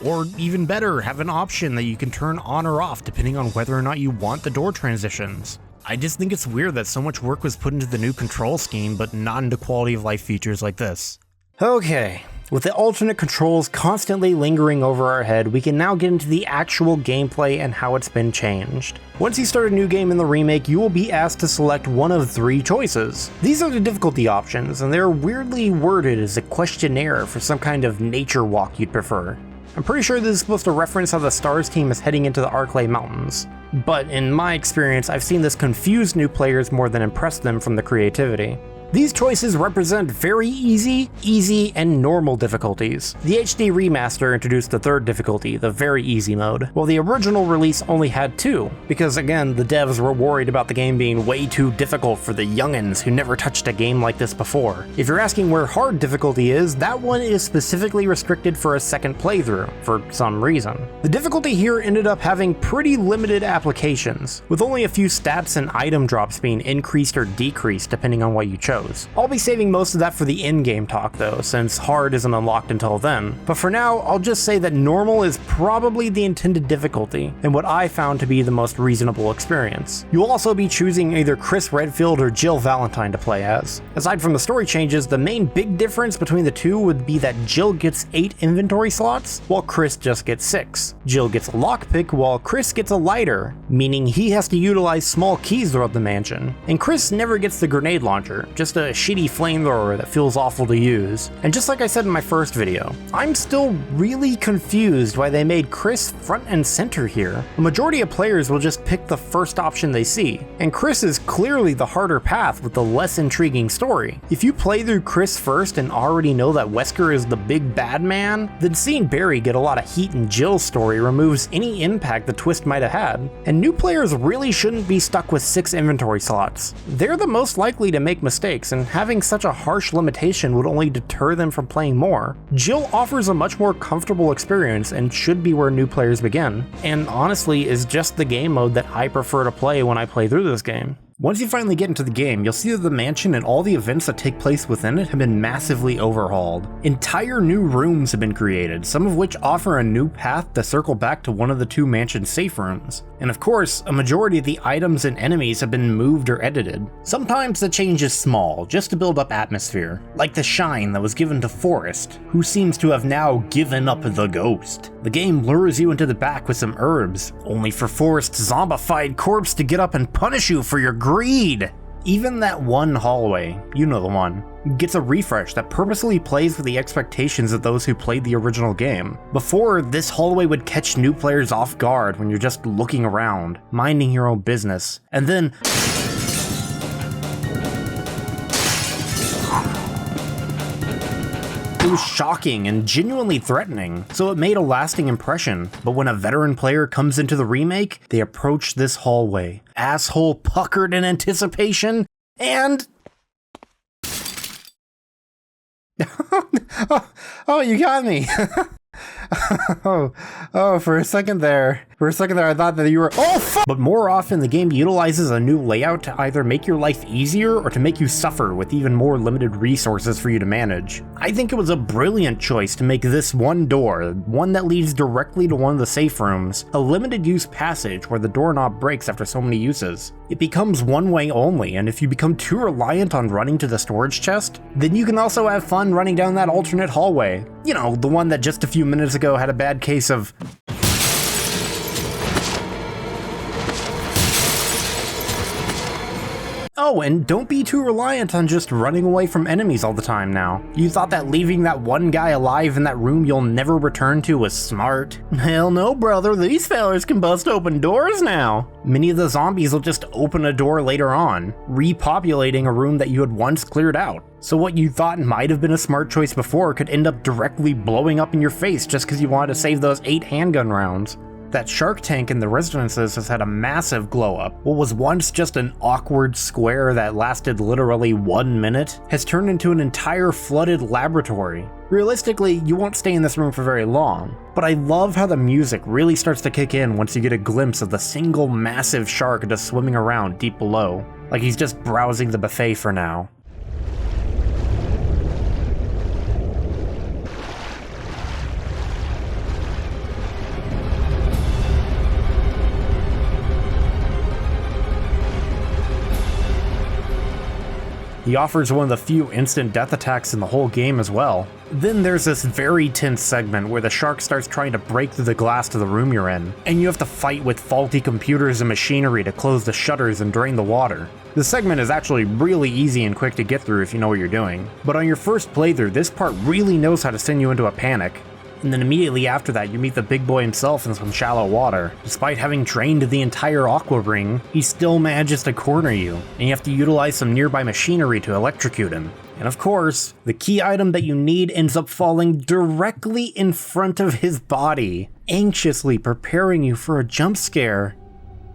Or even better, have an option that you can turn on or off depending on whether or not you want the door transitions. I just think it's weird that so much work was put into the new control scheme, but not into quality of life features like this. Okay, with the alternate controls constantly lingering over our head, we can now get into the actual gameplay and how it's been changed. Once you start a new game in the remake, you will be asked to select one of 3 choices. These are the difficulty options, and they're weirdly worded as a questionnaire for some kind of nature walk you'd prefer. I'm pretty sure this is supposed to reference how the STARS team is heading into the Arklay Mountains. But in my experience, I've seen this confuse new players more than impress them from the creativity. These choices represent very easy, and normal difficulties. The HD remaster introduced the 3rd difficulty, the very easy mode, while the original release only had 2, because again, the devs were worried about the game being way too difficult for the youngins who never touched a game like this before. If you're asking where hard difficulty is, that one is specifically restricted for a second playthrough, for some reason. The difficulty here ended up having pretty limited applications, with only a few stats and item drops being increased or decreased depending on what you chose. I'll be saving most of that for the endgame talk though, since hard isn't unlocked until then. But for now, I'll just say that normal is probably the intended difficulty, and what I found to be the most reasonable experience. You'll also be choosing either Chris Redfield or Jill Valentine to play as. Aside from the story changes, the main big difference between the two would be that Jill gets 8 inventory slots, while Chris just gets 6. Jill gets a lockpick, while Chris gets a lighter, meaning he has to utilize small keys throughout the mansion. And Chris never gets the grenade launcher, just a shitty flamethrower that feels awful to use. And just like I said in my first video, I'm still really confused why they made Chris front and center here. A majority of players will just pick the first option they see, and Chris is clearly the harder path with the less intriguing story. If you play through Chris first and already know that Wesker is the big bad man, then seeing Barry get a lot of heat in Jill's story removes any impact the twist might have had. And new players really shouldn't be stuck with 6 inventory slots. They're the most likely to make mistakes, and having such a harsh limitation would only deter them from playing more. Jill offers a much more comfortable experience and should be where new players begin, and honestly is just the game mode that I prefer to play when I play through this game. Once you finally get into the game, you'll see that the mansion and all the events that take place within it have been massively overhauled. Entire new rooms have been created, some of which offer a new path to circle back to one of the 2 mansion safe rooms. And of course, a majority of the items and enemies have been moved or edited. Sometimes the change is small, just to build up atmosphere, like the shine that was given to Forrest, who seems to have now given up the ghost. The game lures you into the back with some herbs, only for Forrest's zombified corpse to get up and punish you for your greed. Even that one hallway, you know the one, gets a refresh that purposely plays with the expectations of those who played the original game. Before, this hallway would catch new players off guard when you're just looking around, minding your own business, and then it was shocking and genuinely threatening, so it made a lasting impression. But when a veteran player comes into the remake, they approach this hallway, asshole puckered in anticipation, and oh, you got me. For a second there, I thought that you were, oh fuck! But more often, the game utilizes a new layout to either make your life easier or to make you suffer with even more limited resources for you to manage. I think it was a brilliant choice to make this one door, one that leads directly to one of the safe rooms, a limited use passage where the doorknob breaks after so many uses. It becomes one way only, and if you become too reliant on running to the storage chest, then you can also have fun running down that alternate hallway. You know, the one that just a few minutes ago had a bad case of oh, and don't be too reliant on just running away from enemies all the time now. You thought that leaving that one guy alive in that room you'll never return to was smart? Hell no, brother, these fellers can bust open doors now. Many of the zombies will just open a door later on, repopulating a room that you had once cleared out. So what you thought might have been a smart choice before could end up directly blowing up in your face just because you wanted to save those 8 handgun rounds. That shark tank in the residences has had a massive glow up. What was once just an awkward square that lasted literally 1 minute has turned into an entire flooded laboratory. Realistically, you won't stay in this room for very long, but I love how the music really starts to kick in once you get a glimpse of the single massive shark just swimming around deep below, like he's just browsing the buffet for now. He offers one of the few instant death attacks in the whole game as well. Then there's this very tense segment where the shark starts trying to break through the glass to the room you're in, and you have to fight with faulty computers and machinery to close the shutters and drain the water. The segment is actually really easy and quick to get through if you know what you're doing, but on your first playthrough, this part really knows how to send you into a panic. And then immediately after that, you meet the big boy himself in some shallow water. Despite having drained the entire aqua ring, he still manages to corner you, and you have to utilize some nearby machinery to electrocute him. And of course, the key item that you need ends up falling directly in front of his body, anxiously preparing you for a jump scare.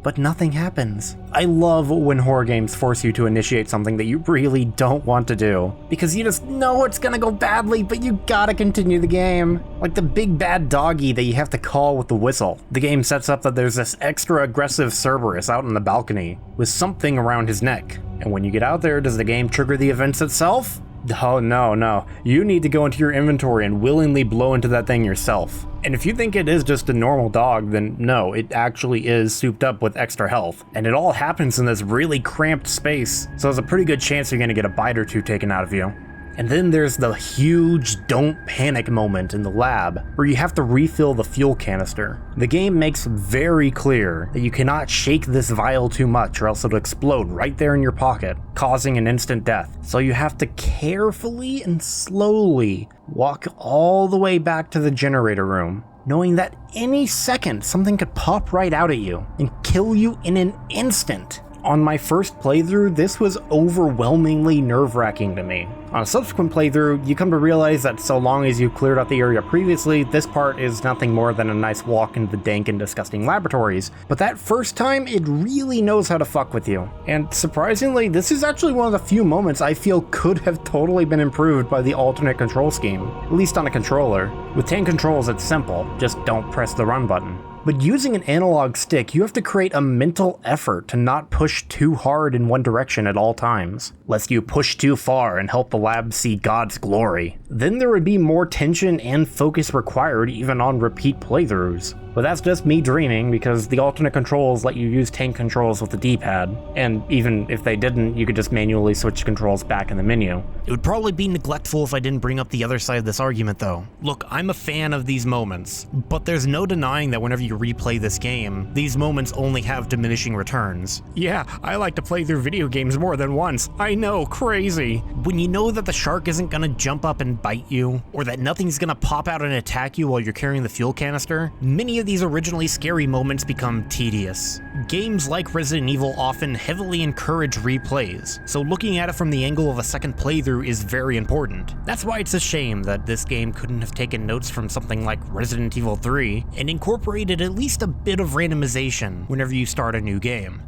But nothing happens. I love when horror games force you to initiate something that you really don't want to do, because you just know it's gonna go badly, but you gotta continue the game. Like the big bad doggy that you have to call with the whistle. The game sets up that there's this extra aggressive Cerberus out on the balcony with something around his neck. And when you get out there, does the game trigger the events itself? Oh no. You need to go into your inventory and willingly blow into that thing yourself. And if you think it is just a normal dog, then no, it actually is souped up with extra health. And it all happens in this really cramped space, so there's a pretty good chance you're gonna get a bite or two taken out of you. And then there's the huge don't panic moment in the lab, where you have to refill the fuel canister. The game makes very clear that you cannot shake this vial too much or else it'll explode right there in your pocket, causing an instant death. So you have to carefully and slowly walk all the way back to the generator room, knowing that any second something could pop right out at you and kill you in an instant. On my first playthrough, this was overwhelmingly nerve-wracking to me. On a subsequent playthrough, you come to realize that so long as you cleared out the area previously, this part is nothing more than a nice walk into the dank and disgusting laboratories. But that first time, it really knows how to fuck with you. And surprisingly, this is actually one of the few moments I feel could have totally been improved by the alternate control scheme, at least on a controller. With 10 controls, it's simple, just don't press the run button. But using an analog stick, you have to create a mental effort to not push too hard in one direction at all times, lest you push too far and help the lab see God's glory. Then there would be more tension and focus required even on repeat playthroughs. But that's just me dreaming, because the alternate controls let you use 10 controls with the D-pad, and even if they didn't, you could just manually switch controls back in the menu. It would probably be neglectful if I didn't bring up the other side of this argument though. Look, I'm a fan of these moments, but there's no denying that whenever you replay this game, these moments only have diminishing returns. Yeah, I like to play through video games more than once. I know, crazy. When you know that the shark isn't gonna jump up and bite you, or that nothing's gonna pop out and attack you while you're carrying the fuel canister, many of these originally scary moments become tedious. Games like Resident Evil often heavily encourage replays, so looking at it from the angle of a second playthrough is very important. That's why it's a shame that this game couldn't have taken notes from something like Resident Evil 3 and incorporated at least a bit of randomization whenever you start a new game.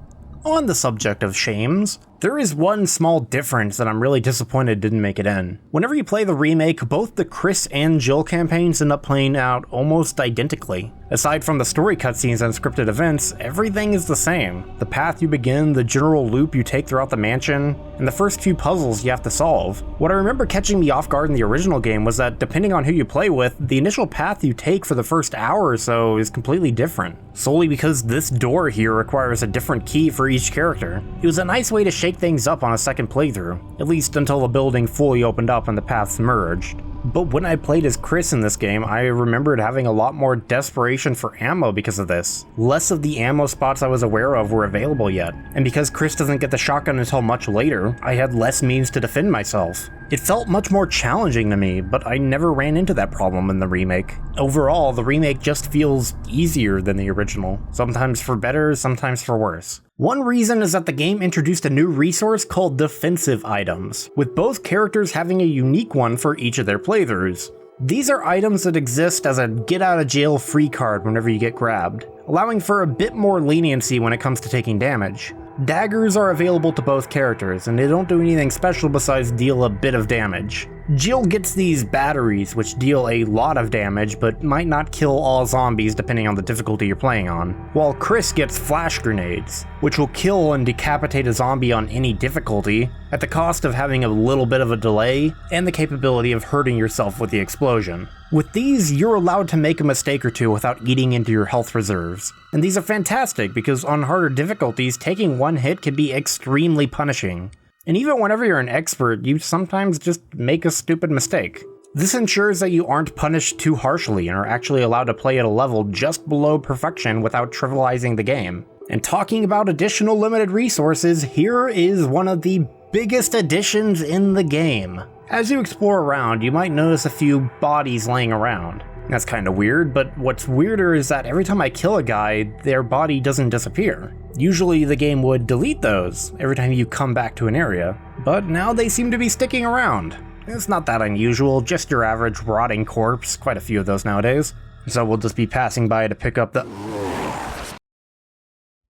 On the subject of shames, there is one small difference that I'm really disappointed didn't make it in. Whenever you play the remake, both the Chris and Jill campaigns end up playing out almost identically. Aside from the story cutscenes and scripted events, everything is the same. The path you begin, the general loop you take throughout the mansion, and the first few puzzles you have to solve. What I remember catching me off guard in the original game was that depending on who you play with, the initial path you take for the first hour or so is completely different, solely because this door here requires a different key for each character. It was a nice way to shake things up on a second playthrough, at least until the building fully opened up and the paths merged. But when I played as Chris in this game, I remembered having a lot more desperation for ammo because of this. Less of the ammo spots I was aware of were available yet, and because Chris doesn't get the shotgun until much later, I had less means to defend myself. It felt much more challenging to me, but I never ran into that problem in the remake. Overall, the remake just feels easier than the original, sometimes for better, sometimes for worse. One reason is that the game introduced a new resource called defensive items, with both characters having a unique one for each of their playthroughs. These are items that exist as a get-out-of-jail-free card whenever you get grabbed, allowing for a bit more leniency when it comes to taking damage. Daggers are available to both characters, and they don't do anything special besides deal a bit of damage. Jill gets these batteries, which deal a lot of damage, but might not kill all zombies depending on the difficulty you're playing on, while Chris gets flash grenades, which will kill and decapitate a zombie on any difficulty, at the cost of having a little bit of a delay, and the capability of hurting yourself with the explosion. With these, you're allowed to make a mistake or two without eating into your health reserves. And these are fantastic because on harder difficulties, taking one hit can be extremely punishing. And even whenever you're an expert, you sometimes just make a stupid mistake. This ensures that you aren't punished too harshly and are actually allowed to play at a level just below perfection without trivializing the game. And talking about additional limited resources, here is one of the biggest additions in the game. As you explore around, you might notice a few bodies laying around. That's kinda weird, but what's weirder is that every time I kill a guy, their body doesn't disappear. Usually the game would delete those every time you come back to an area, but now they seem to be sticking around. It's not that unusual, just your average rotting corpse, quite a few of those nowadays. So we'll just be passing by to pick up the...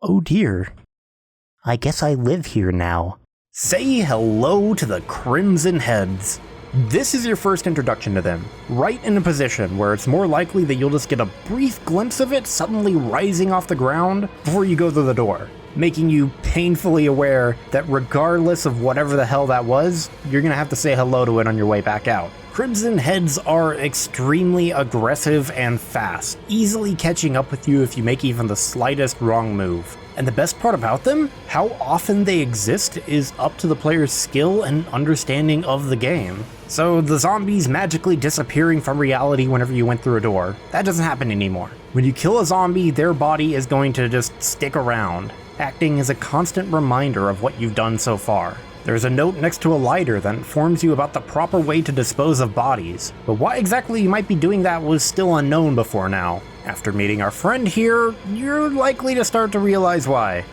Oh dear. I guess I live here now. Say hello to the Crimson Heads. This is your first introduction to them, right in a position where it's more likely that you'll just get a brief glimpse of it suddenly rising off the ground before you go through the door, making you painfully aware that regardless of whatever the hell that was, you're gonna have to say hello to it on your way back out. Crimson Heads are extremely aggressive and fast, easily catching up with you if you make even the slightest wrong move. And the best part about them, how often they exist is up to the player's skill and understanding of the game. So the zombies magically disappearing from reality whenever you went through a door, that doesn't happen anymore. When you kill a zombie, their body is going to just stick around, acting as a constant reminder of what you've done so far. There's a note next to a lighter that informs you about the proper way to dispose of bodies, but why exactly you might be doing that was still unknown before now. After meeting our friend here, you're likely to start to realize why.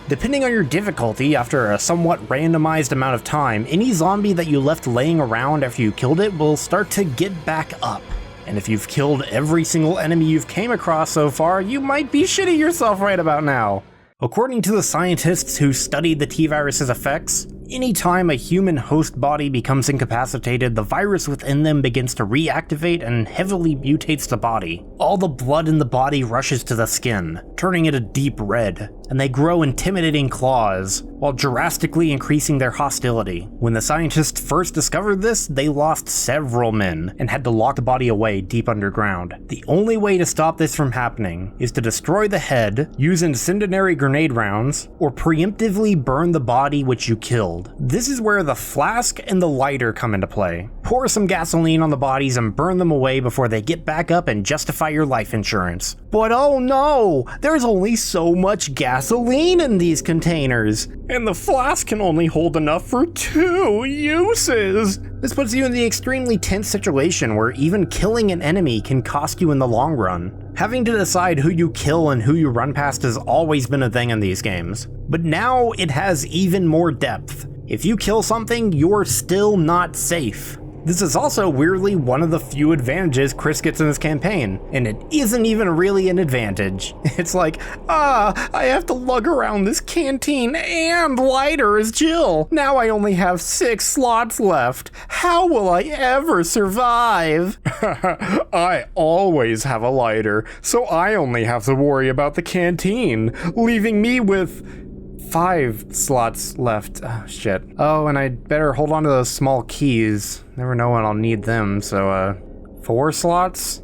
Depending on your difficulty, after a somewhat randomized amount of time, any zombie that you left laying around after you killed it will start to get back up. And if you've killed every single enemy you've came across so far, you might be shitting yourself right about now. According to the scientists who studied the T-virus's effects, anytime a human host body becomes incapacitated, the virus within them begins to reactivate and heavily mutates the body. All the blood in the body rushes to the skin, turning it a deep red, and they grow intimidating claws, while drastically increasing their hostility. When the scientists first discovered this, they lost several men and had to lock the body away deep underground. The only way to stop this from happening is to destroy the head, use incendiary grenade rounds, or preemptively burn the body which you killed. This is where the flask and the lighter come into play. Pour some gasoline on the bodies and burn them away before they get back up and justify your life insurance. But oh no! There's only so much gasoline in these containers, and the flask can only hold enough for 2 uses! This puts you in the extremely tense situation where even killing an enemy can cost you in the long run. Having to decide who you kill and who you run past has always been a thing in these games, but now it has even more depth. If you kill something, you're still not safe. This is also weirdly one of the few advantages Chris gets in this campaign, and it isn't even really an advantage. It's like, I have to lug around this canteen and lighter as Jill. Now I only have 6 slots left. How will I ever survive? I always have a lighter, so I only have to worry about the canteen, leaving me with 5 slots left. Oh, shit. Oh, and I'd better hold on to those small keys. Never know when I'll need them, so, 4 slots?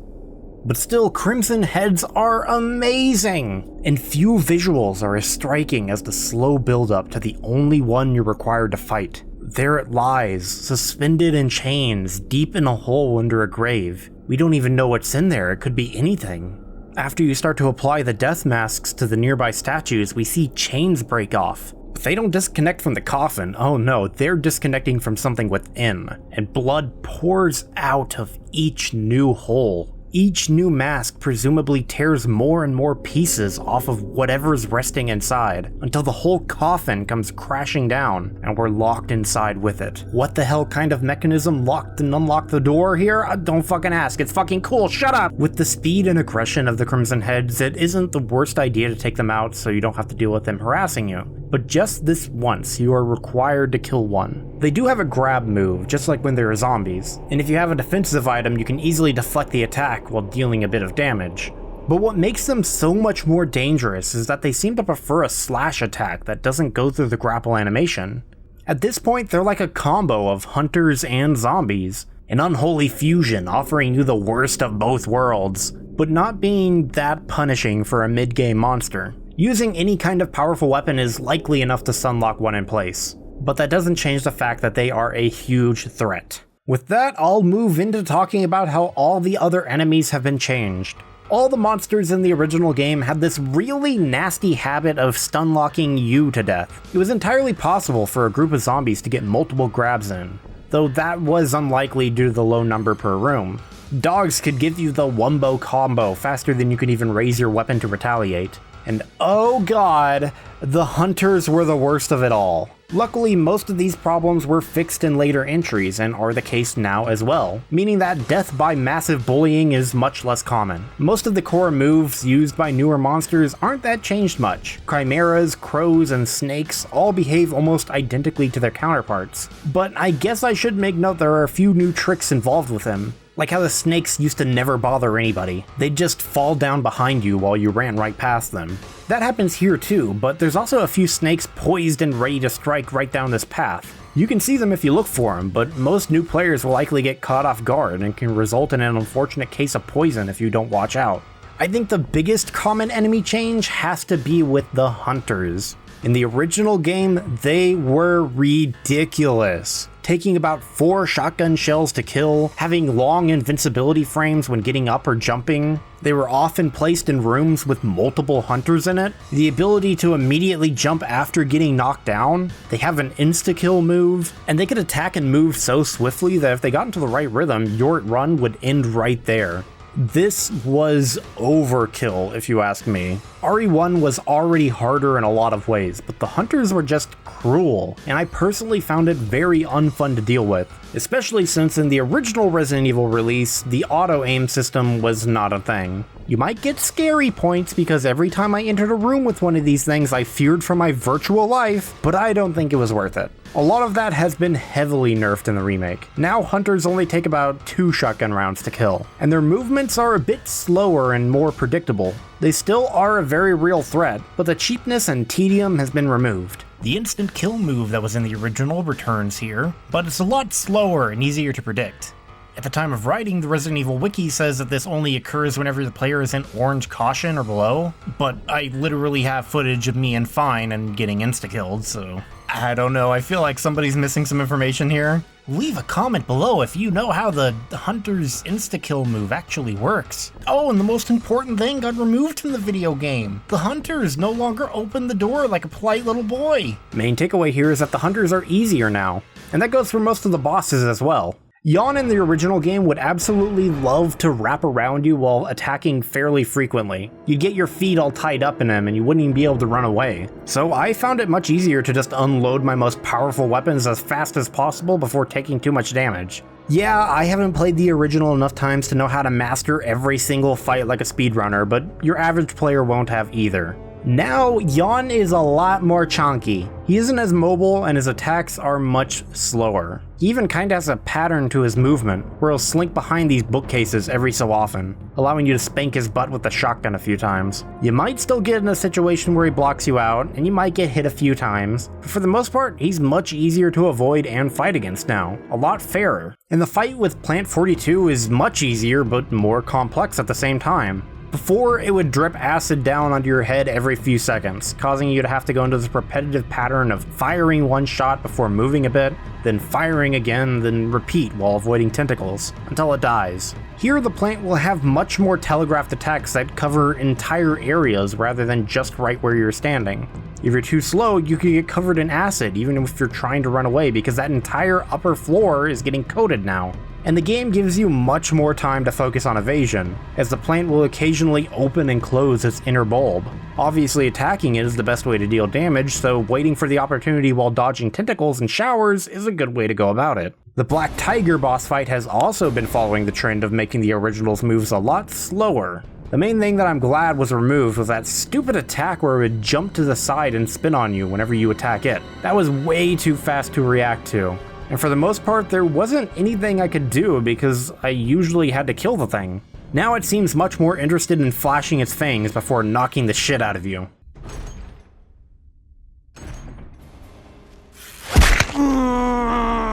But still, Crimson Heads are amazing! And few visuals are as striking as the slow build-up to the only one you're required to fight. There it lies, suspended in chains, deep in a hole under a grave. We don't even know what's in there, it could be anything. After you start to apply the death masks to the nearby statues, we see chains break off. But they don't disconnect from the coffin, oh no, they're disconnecting from something within, and blood pours out of each new hole. Each new mask presumably tears more and more pieces off of whatever's resting inside, until the whole coffin comes crashing down and we're locked inside with it. What the hell kind of mechanism locked and unlocked the door here? Don't fucking ask, it's fucking cool, shut up! With the speed and aggression of the Crimson Heads, it isn't the worst idea to take them out so you don't have to deal with them harassing you. But just this once, you are required to kill one. They do have a grab move, just like when there are zombies, and if you have a defensive item, you can easily deflect the attack while dealing a bit of damage. But what makes them so much more dangerous is that they seem to prefer a slash attack that doesn't go through the grapple animation. At this point, they're like a combo of hunters and zombies, an unholy fusion offering you the worst of both worlds, but not being that punishing for a mid-game monster. Using any kind of powerful weapon is likely enough to sunlock one in place, but that doesn't change the fact that they are a huge threat. With that, I'll move into talking about how all the other enemies have been changed. All the monsters in the original game had this really nasty habit of stunlocking you to death. It was entirely possible for a group of zombies to get multiple grabs in, though that was unlikely due to the low number per room. Dogs could give you the wombo combo faster than you could even raise your weapon to retaliate. And oh god, the hunters were the worst of it all. Luckily, most of these problems were fixed in later entries and are the case now as well, meaning that death by massive bullying is much less common. Most of the core moves used by newer monsters aren't that changed much. Chimeras, crows, and snakes all behave almost identically to their counterparts. But I guess I should make note there are a few new tricks involved with them. Like how the snakes used to never bother anybody. They'd just fall down behind you while you ran right past them. That happens here too, but there's also a few snakes poised and ready to strike right down this path. You can see them if you look for them, but most new players will likely get caught off guard and can result in an unfortunate case of poison if you don't watch out. I think the biggest common enemy change has to be with the hunters. In the original game, they were ridiculous. Taking about 4 shotgun shells to kill, having long invincibility frames when getting up or jumping. They were often placed in rooms with multiple hunters in it. The ability to immediately jump after getting knocked down. They have an insta-kill move, and they could attack and move so swiftly that if they got into the right rhythm, your run would end right there. This was overkill, if you ask me. RE1 was already harder in a lot of ways, but the hunters were just cruel, and I personally found it very unfun to deal with, especially since in the original Resident Evil release, the auto-aim system was not a thing. You might get scary points because every time I entered a room with one of these things, I feared for my virtual life, but I don't think it was worth it. A lot of that has been heavily nerfed in the remake. Now hunters only take about 2 shotgun rounds to kill, and their movements are a bit slower and more predictable. They still are a very real threat, but the cheapness and tedium has been removed. The instant kill move that was in the original returns here, but it's a lot slower and easier to predict. At the time of writing, the Resident Evil wiki says that this only occurs whenever the player is in orange caution or below, but I literally have footage of me in fine and getting insta-killed, so I don't know, I feel like somebody's missing some information here. Leave a comment below if you know how the Hunter's insta-kill move actually works. Oh, and the most important thing got removed from the video game. The Hunters no longer open the door like a polite little boy. Main takeaway here is that the Hunters are easier now, and that goes for most of the bosses as well. Yawn in the original game would absolutely love to wrap around you while attacking fairly frequently. You'd get your feet all tied up in him and you wouldn't even be able to run away. So I found it much easier to just unload my most powerful weapons as fast as possible before taking too much damage. Yeah, I haven't played the original enough times to know how to master every single fight like a speedrunner, but your average player won't have either. Now, Yawn is a lot more chunky. He isn't as mobile and his attacks are much slower. He even kinda has a pattern to his movement, where he'll slink behind these bookcases every so often, allowing you to spank his butt with the shotgun a few times. You might still get in a situation where he blocks you out, and you might get hit a few times, but for the most part, he's much easier to avoid and fight against now, a lot fairer. And the fight with Plant 42 is much easier, but more complex at the same time. Before, it would drip acid down onto your head every few seconds, causing you to have to go into this repetitive pattern of firing one shot before moving a bit, then firing again, then repeat while avoiding tentacles, until it dies. Here, the plant will have much more telegraphed attacks that cover entire areas rather than just right where you're standing. If you're too slow, you can get covered in acid even if you're trying to run away because that entire upper floor is getting coated now. And the game gives you much more time to focus on evasion, as the plant will occasionally open and close its inner bulb. Obviously attacking it is the best way to deal damage, so waiting for the opportunity while dodging tentacles and showers is a good way to go about it. The Black Tiger boss fight has also been following the trend of making the original's moves a lot slower. The main thing that I'm glad was removed was that stupid attack where it would jump to the side and spin on you whenever you attack it. That was way too fast to react to. And for the most part, there wasn't anything I could do because I usually had to kill the thing. Now it seems much more interested in flashing its fangs before knocking the shit out of you.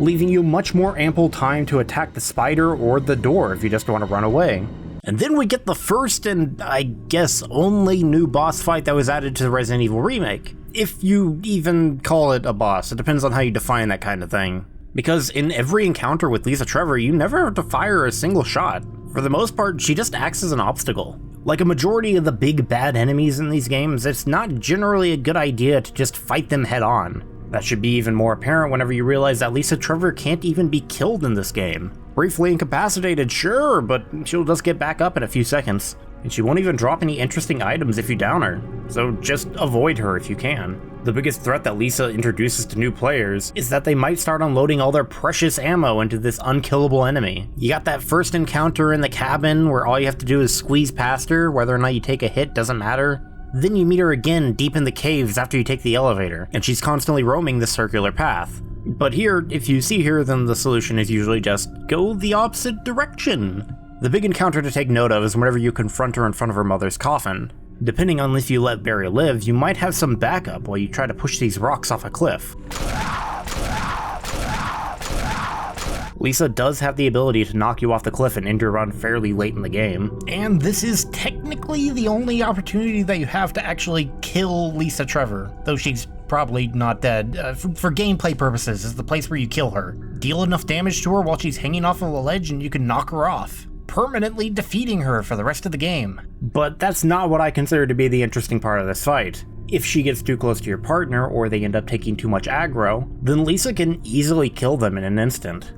Leaving you much more ample time to attack the spider or the door if you just want to run away. And then we get the first and, I guess, only new boss fight that was added to the Resident Evil Remake. If you even call it a boss, it depends on how you define that kind of thing. Because in every encounter with Lisa Trevor, you never have to fire a single shot. For the most part, she just acts as an obstacle. Like a majority of the big bad enemies in these games, it's not generally a good idea to just fight them head on. That should be even more apparent whenever you realize that Lisa Trevor can't even be killed in this game. Briefly incapacitated, sure, but she'll just get back up in a few seconds. And she won't even drop any interesting items if you down her, so just avoid her if you can. The biggest threat that Lisa introduces to new players is that they might start unloading all their precious ammo into this unkillable enemy. You got that first encounter in the cabin where all you have to do is squeeze past her, whether or not you take a hit doesn't matter. Then you meet her again deep in the caves after you take the elevator, and she's constantly roaming the circular path. But here, if you see her, then the solution is usually just go the opposite direction. The big encounter to take note of is whenever you confront her in front of her mother's coffin. Depending on if you let Barry live, you might have some backup while you try to push these rocks off a cliff. Lisa does have the ability to knock you off the cliff and end your run fairly late in the game. And this is technically the only opportunity that you have to actually kill Lisa Trevor, though she's probably not dead. For gameplay purposes, is the place where you kill her. Deal enough damage to her while she's hanging off of a ledge and you can knock her off, permanently defeating her for the rest of the game. But that's not what I consider to be the interesting part of this fight. If she gets too close to your partner, or they end up taking too much aggro, then Lisa can easily kill them in an instant.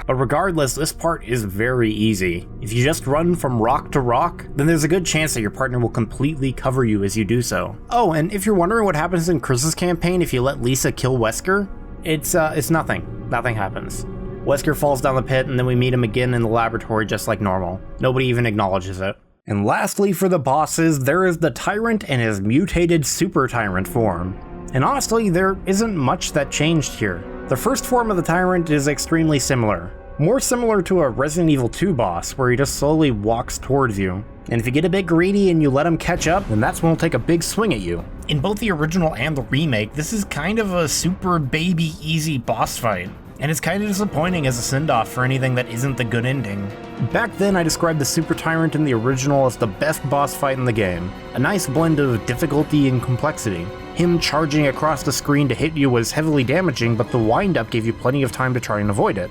But regardless, this part is very easy. If you just run from rock to rock, then there's a good chance that your partner will completely cover you as you do so. Oh, and if you're wondering what happens in Chris's campaign if you let Lisa kill Wesker, it's nothing. Nothing happens. Wesker falls down the pit, and then we meet him again in the laboratory just like normal. Nobody even acknowledges it. And lastly, for the bosses, there is the Tyrant and his mutated Super Tyrant form. And honestly, there isn't much that changed here. The first form of the Tyrant is extremely similar. More similar to a Resident Evil 2 boss, where he just slowly walks towards you. And if you get a bit greedy and you let him catch up, then that's when he'll take a big swing at you. In both the original and the remake, this is kind of a super baby easy boss fight. And it's kind of disappointing as a send-off for anything that isn't the good ending. Back then, I described the Super Tyrant in the original as the best boss fight in the game. A nice blend of difficulty and complexity. Him charging across the screen to hit you was heavily damaging, but the wind-up gave you plenty of time to try and avoid it.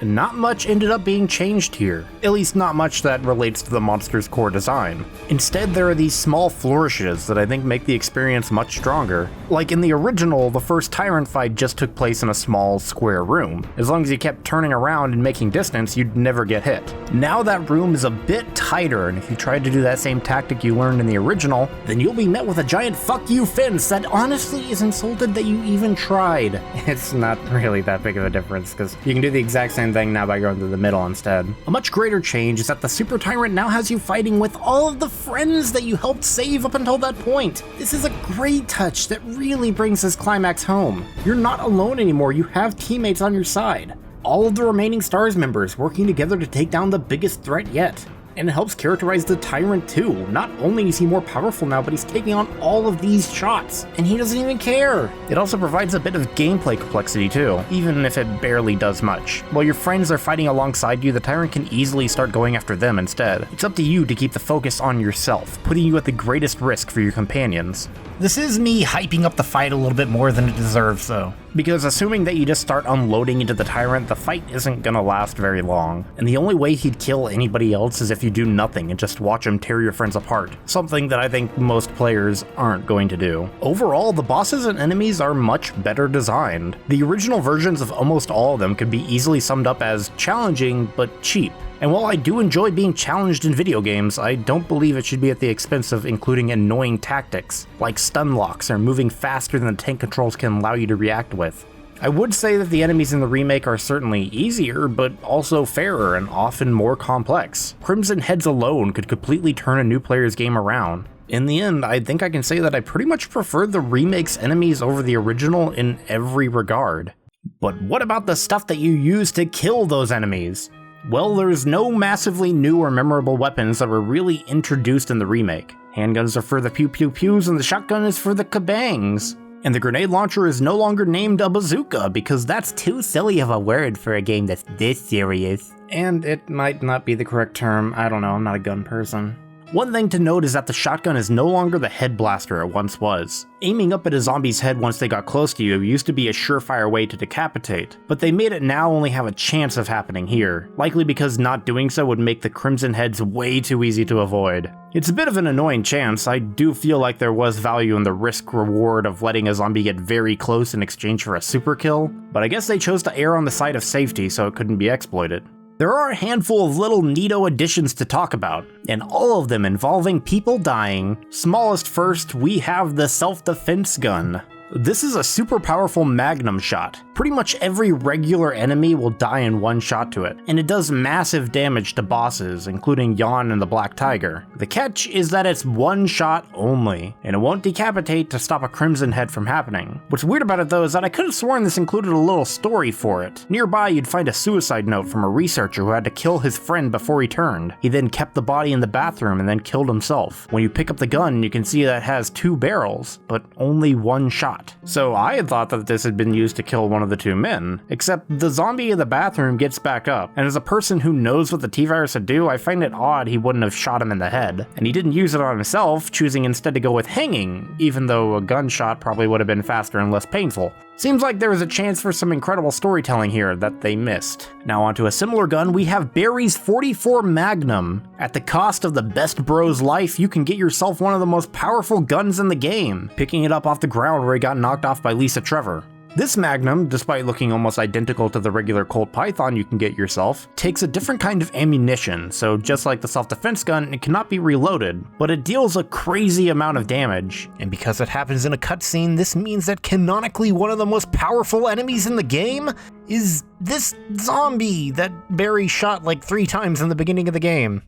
And not much ended up being changed here, at least not much that relates to the monster's core design. Instead, there are these small flourishes that I think make the experience much stronger. Like in the original, the first Tyrant fight just took place in a small, square room. As long as you kept turning around and making distance, you'd never get hit. Now that room is a bit tighter, and if you tried to do that same tactic you learned in the original, then you'll be met with a giant fuck you fence that honestly is insulted that you even tried. It's not really that big of a difference, because you can do the exact same thing now by going to the middle instead. A much greater change is that the Super Tyrant now has you fighting with all of the friends that you helped save up until that point. This is a great touch that really brings this climax home. You're not alone anymore, you have teammates on your side. All of the remaining STARS members working together to take down the biggest threat yet. And it helps characterize the Tyrant too. Not only is he more powerful now, but he's taking on all of these shots, and he doesn't even care. It also provides a bit of gameplay complexity too, even if it barely does much. While your friends are fighting alongside you, the Tyrant can easily start going after them instead. It's up to you to keep the focus on yourself, putting you at the greatest risk for your companions. This is me hyping up the fight a little bit more than it deserves though, because assuming that you just start unloading into the Tyrant, the fight isn't gonna last very long, and the only way he'd kill anybody else is if you do nothing and just watch him tear your friends apart, something that I think most players aren't going to do. Overall, the bosses and enemies are much better designed. The original versions of almost all of them could be easily summed up as challenging but cheap. And while I do enjoy being challenged in video games, I don't believe it should be at the expense of including annoying tactics, like stun locks or moving faster than the tank controls can allow you to react with. I would say that the enemies in the remake are certainly easier, but also fairer and often more complex. Crimson Heads alone could completely turn a new player's game around. In the end, I think I can say that I pretty much prefer the remake's enemies over the original in every regard. But what about the stuff that you use to kill those enemies? Well, there's no massively new or memorable weapons that were really introduced in the remake. Handguns are for the pew-pew-pews and the shotgun is for the kabangs. And the grenade launcher is no longer named a bazooka because that's too silly of a word for a game that's this serious. And it might not be the correct term, I don't know, I'm not a gun person. One thing to note is that the shotgun is no longer the head blaster it once was. Aiming up at a zombie's head once they got close to you used to be a surefire way to decapitate, but they made it now only have a chance of happening here, likely because not doing so would make the Crimson Heads way too easy to avoid. It's a bit of an annoying chance. I do feel like there was value in the risk-reward of letting a zombie get very close in exchange for a super kill, but I guess they chose to err on the side of safety so it couldn't be exploited. There are a handful of little neato additions to talk about, and all of them involving people dying. Smallest first, we have the self-defense gun. This is a super powerful magnum shot. Pretty much every regular enemy will die in one shot to it, and it does massive damage to bosses, including Yawn and the Black Tiger. The catch is that it's one shot only, and it won't decapitate to stop a Crimson Head from happening. What's weird about it though is that I could have sworn this included a little story for it. Nearby you'd find a suicide note from a researcher who had to kill his friend before he turned. He then kept the body in the bathroom and then killed himself. When you pick up the gun, you can see that it has 2 barrels, but only one shot. So I had thought that this had been used to kill one of the 2 men, except the zombie in the bathroom gets back up, and as a person who knows what the T-Virus would do, I find it odd he wouldn't have shot him in the head. And he didn't use it on himself, choosing instead to go with hanging, even though a gunshot probably would have been faster and less painful. Seems like there was a chance for some incredible storytelling here that they missed. Now onto a similar gun, we have Barry's 44 Magnum. At the cost of the best bro's life, you can get yourself one of the most powerful guns in the game, picking it up off the ground where he got knocked off by Lisa Trevor. This Magnum, despite looking almost identical to the regular Colt Python you can get yourself, takes a different kind of ammunition, so just like the self-defense gun, it cannot be reloaded, but it deals a crazy amount of damage. And because it happens in a cutscene, this means that canonically one of the most powerful enemies in the game is this zombie that Barry shot like 3 times in the beginning of the game.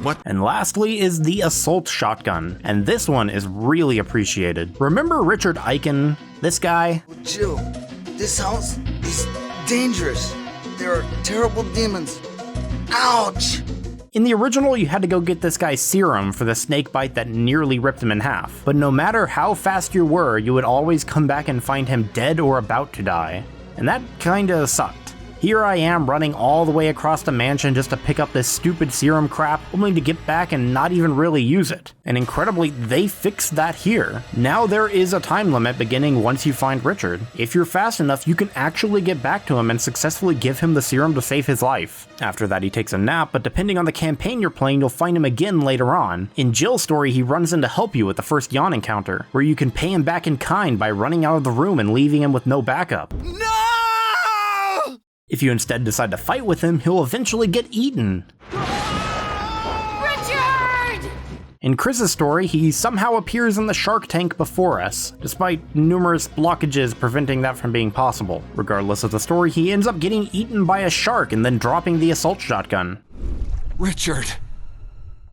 What? And lastly is the assault shotgun, and this one is really appreciated. Remember Richard Eichen? This guy? Jill, this house is dangerous. There are terrible demons. Ouch! In the original, you had to go get this guy's serum for the snake bite that nearly ripped him in half, but no matter how fast you were, you would always come back and find him dead or about to die. And that kinda sucked. Here I am running all the way across the mansion just to pick up this stupid serum crap, only to get back and not even really use it. And incredibly, they fixed that here. Now there is a time limit beginning once you find Richard. If you're fast enough, you can actually get back to him and successfully give him the serum to save his life. After that he takes a nap, but depending on the campaign you're playing, you'll find him again later on. In Jill's story, he runs in to help you with the first Yawn encounter, where you can pay him back in kind by running out of the room and leaving him with no backup. No! If you instead decide to fight with him, he'll eventually get eaten. Richard! In Chris's story, he somehow appears in the shark tank before us, despite numerous blockages preventing that from being possible. Regardless of the story, he ends up getting eaten by a shark and then dropping the assault shotgun. Richard!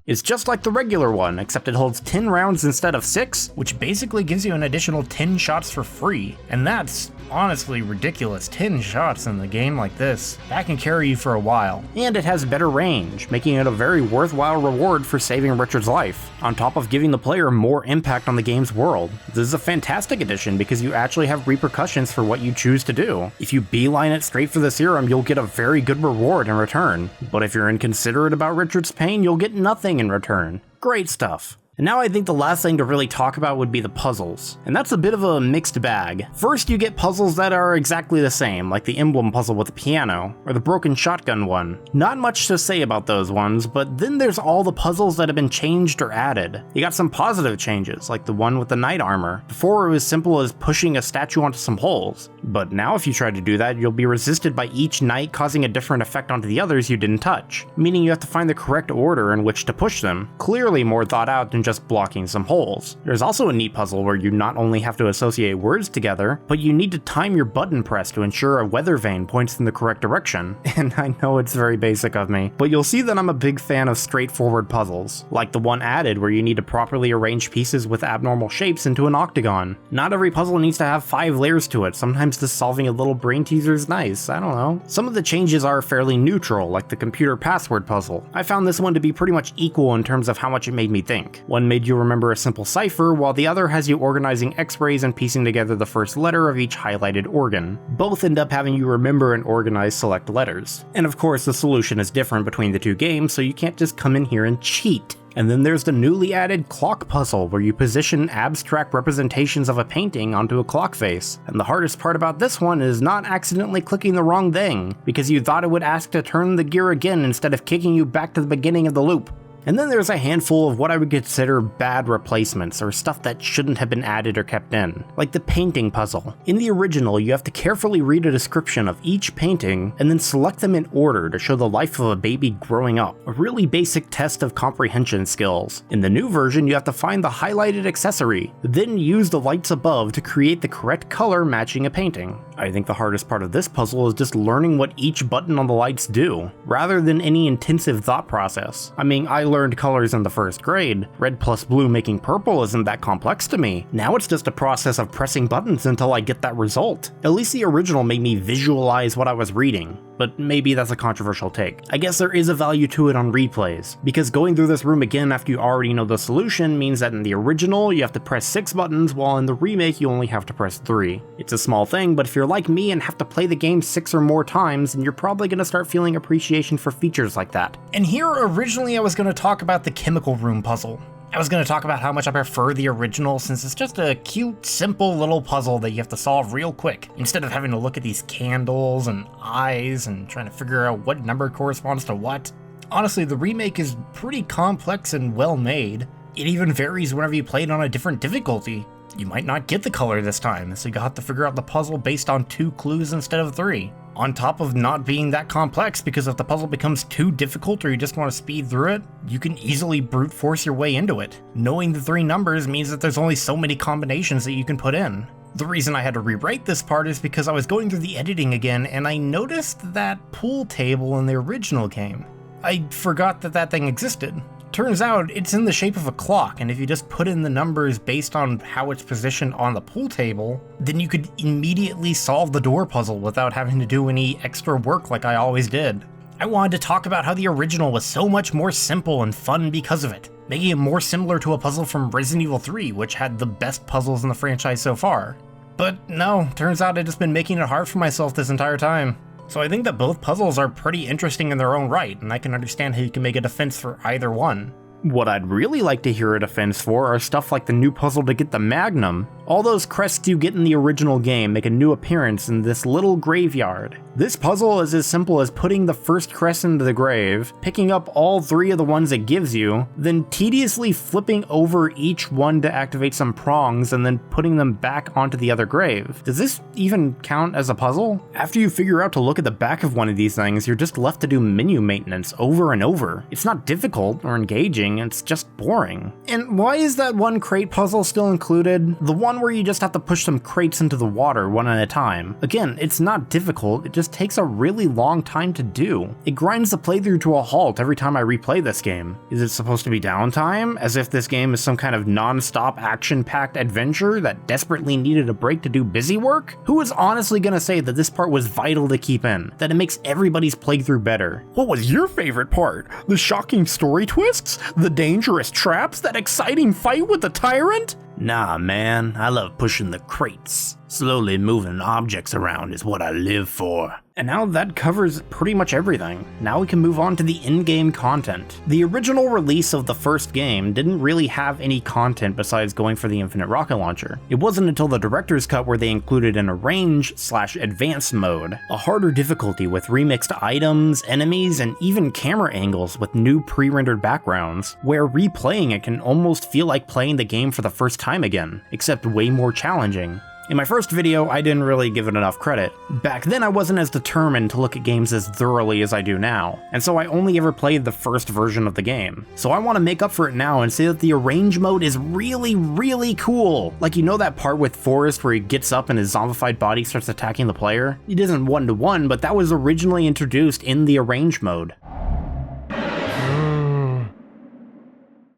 It's just like the regular one, except it holds 10 rounds instead of 6, which basically gives you an additional 10 shots for free. And that's honestly ridiculous. 10 shots in the game like this. That can carry you for a while. And it has better range, making it a very worthwhile reward for saving Richard's life, on top of giving the player more impact on the game's world. This is a fantastic addition because you actually have repercussions for what you choose to do. If you beeline it straight for the serum, you'll get a very good reward in return. But if you're inconsiderate about Richard's pain, you'll get nothing in return. Great stuff. And now I think the last thing to really talk about would be the puzzles. And that's a bit of a mixed bag. First, you get puzzles that are exactly the same, like the emblem puzzle with the piano, or the broken shotgun one. Not much to say about those ones, but then there's all the puzzles that have been changed or added. You got some positive changes, like the one with the knight armor. Before it was simple as pushing a statue onto some holes. But now if you try to do that, you'll be resisted by each knight, causing a different effect onto the others you didn't touch. Meaning you have to find the correct order in which to push them. Clearly more thought out than just blocking some holes. There's also a neat puzzle where you not only have to associate words together, but you need to time your button press to ensure a weather vane points in the correct direction. And I know it's very basic of me, but you'll see that I'm a big fan of straightforward puzzles, like the one added where you need to properly arrange pieces with abnormal shapes into an octagon. Not every puzzle needs to have 5 layers to it, sometimes just solving a little brain teaser is nice, I don't know. Some of the changes are fairly neutral, like the computer password puzzle. I found this one to be pretty much equal in terms of how much it made me think. One made you remember a simple cipher, while the other has you organizing x-rays and piecing together the first letter of each highlighted organ. Both end up having you remember and organize select letters. And of course the solution is different between the two games, so you can't just come in here and cheat. And then there's the newly added clock puzzle, where you position abstract representations of a painting onto a clock face. And the hardest part about this one is not accidentally clicking the wrong thing, because you thought it would ask to turn the gear again instead of kicking you back to the beginning of the loop. And then there's a handful of what I would consider bad replacements, or stuff that shouldn't have been added or kept in, like the painting puzzle. In the original, you have to carefully read a description of each painting, and then select them in order to show the life of a baby growing up, a really basic test of comprehension skills. In the new version, you have to find the highlighted accessory, then use the lights above to create the correct color matching a painting. I think the hardest part of this puzzle is just learning what each button on the lights do, rather than any intensive thought process. I mean, I learned colors in the first grade. Red plus blue making purple isn't that complex to me. Now it's just a process of pressing buttons until I get that result. At least the original made me visualize what I was reading. But maybe that's a controversial take. I guess there is a value to it on replays, because going through this room again after you already know the solution means that in the original you have to press 6 buttons, while in the remake you only have to press 3. It's a small thing, but if you're like me and have to play the game 6 or more times, then you're probably going to start feeling appreciation for features like that. And here originally I was going to talk about the chemical room puzzle. I was going to talk about how much I prefer the original, since it's just a cute, simple little puzzle that you have to solve real quick, instead of having to look at these candles and eyes and trying to figure out what number corresponds to what. Honestly, the remake is pretty complex and well made. It even varies whenever you play it on a different difficulty. You might not get the color this time, so you'll have to figure out the puzzle based on 2 clues instead of 3. On top of not being that complex, because if the puzzle becomes too difficult or you just want to speed through it, you can easily brute force your way into it. Knowing the 3 numbers means that there's only so many combinations that you can put in. The reason I had to rewrite this part is because I was going through the editing again and I noticed that pool table in the original game. I forgot that that thing existed. Turns out it's in the shape of a clock, and if you just put in the numbers based on how it's positioned on the pool table, then you could immediately solve the door puzzle without having to do any extra work like I always did. I wanted to talk about how the original was so much more simple and fun because of it, making it more similar to a puzzle from Resident Evil 3, which had the best puzzles in the franchise so far. But no, turns out I've just been making it hard for myself this entire time. So I think that both puzzles are pretty interesting in their own right, and I can understand how you can make a defense for either one. What I'd really like to hear a defense for are stuff like the new puzzle to get the Magnum. All those crests you get in the original game make a new appearance in this little graveyard. This puzzle is as simple as putting the first crest into the grave, picking up all 3 of the ones it gives you, then tediously flipping over each one to activate some prongs and then putting them back onto the other grave. Does this even count as a puzzle? After you figure out to look at the back of one of these things, you're just left to do menu maintenance over and over. It's not difficult or engaging, challenging, it's just boring. And why is that one crate puzzle still included? The one where you just have to push some crates into the water one at a time. Again, it's not difficult, it just takes a really long time to do. It grinds the playthrough to a halt every time I replay this game. Is it supposed to be downtime? As if this game is some kind of non-stop action-packed adventure that desperately needed a break to do busy work? Who is honestly gonna say that this part was vital to keep in? That it makes everybody's playthrough better? What was your favorite part? The shocking story twists? The dangerous traps? That exciting fight with the tyrant? Nah, man, I love pushing the crates. Slowly moving objects around is what I live for. And now that covers pretty much everything. Now we can move on to the in-game content. The original release of the first game didn't really have any content besides going for the infinite rocket launcher. It wasn't until the director's cut where they included an arrange/advanced mode, a harder difficulty with remixed items, enemies, and even camera angles with new pre-rendered backgrounds, where replaying it can almost feel like playing the game for the first time again, except way more challenging. In my first video, I didn't really give it enough credit. Back then I wasn't as determined to look at games as thoroughly as I do now, and so I only ever played the first version of the game. So I want to make up for it now and say that the arrange mode is really cool. Like, you know that part with Forrest where he gets up and his zombified body starts attacking the player? It isn't one-to-one, but that was originally introduced in the arrange mode.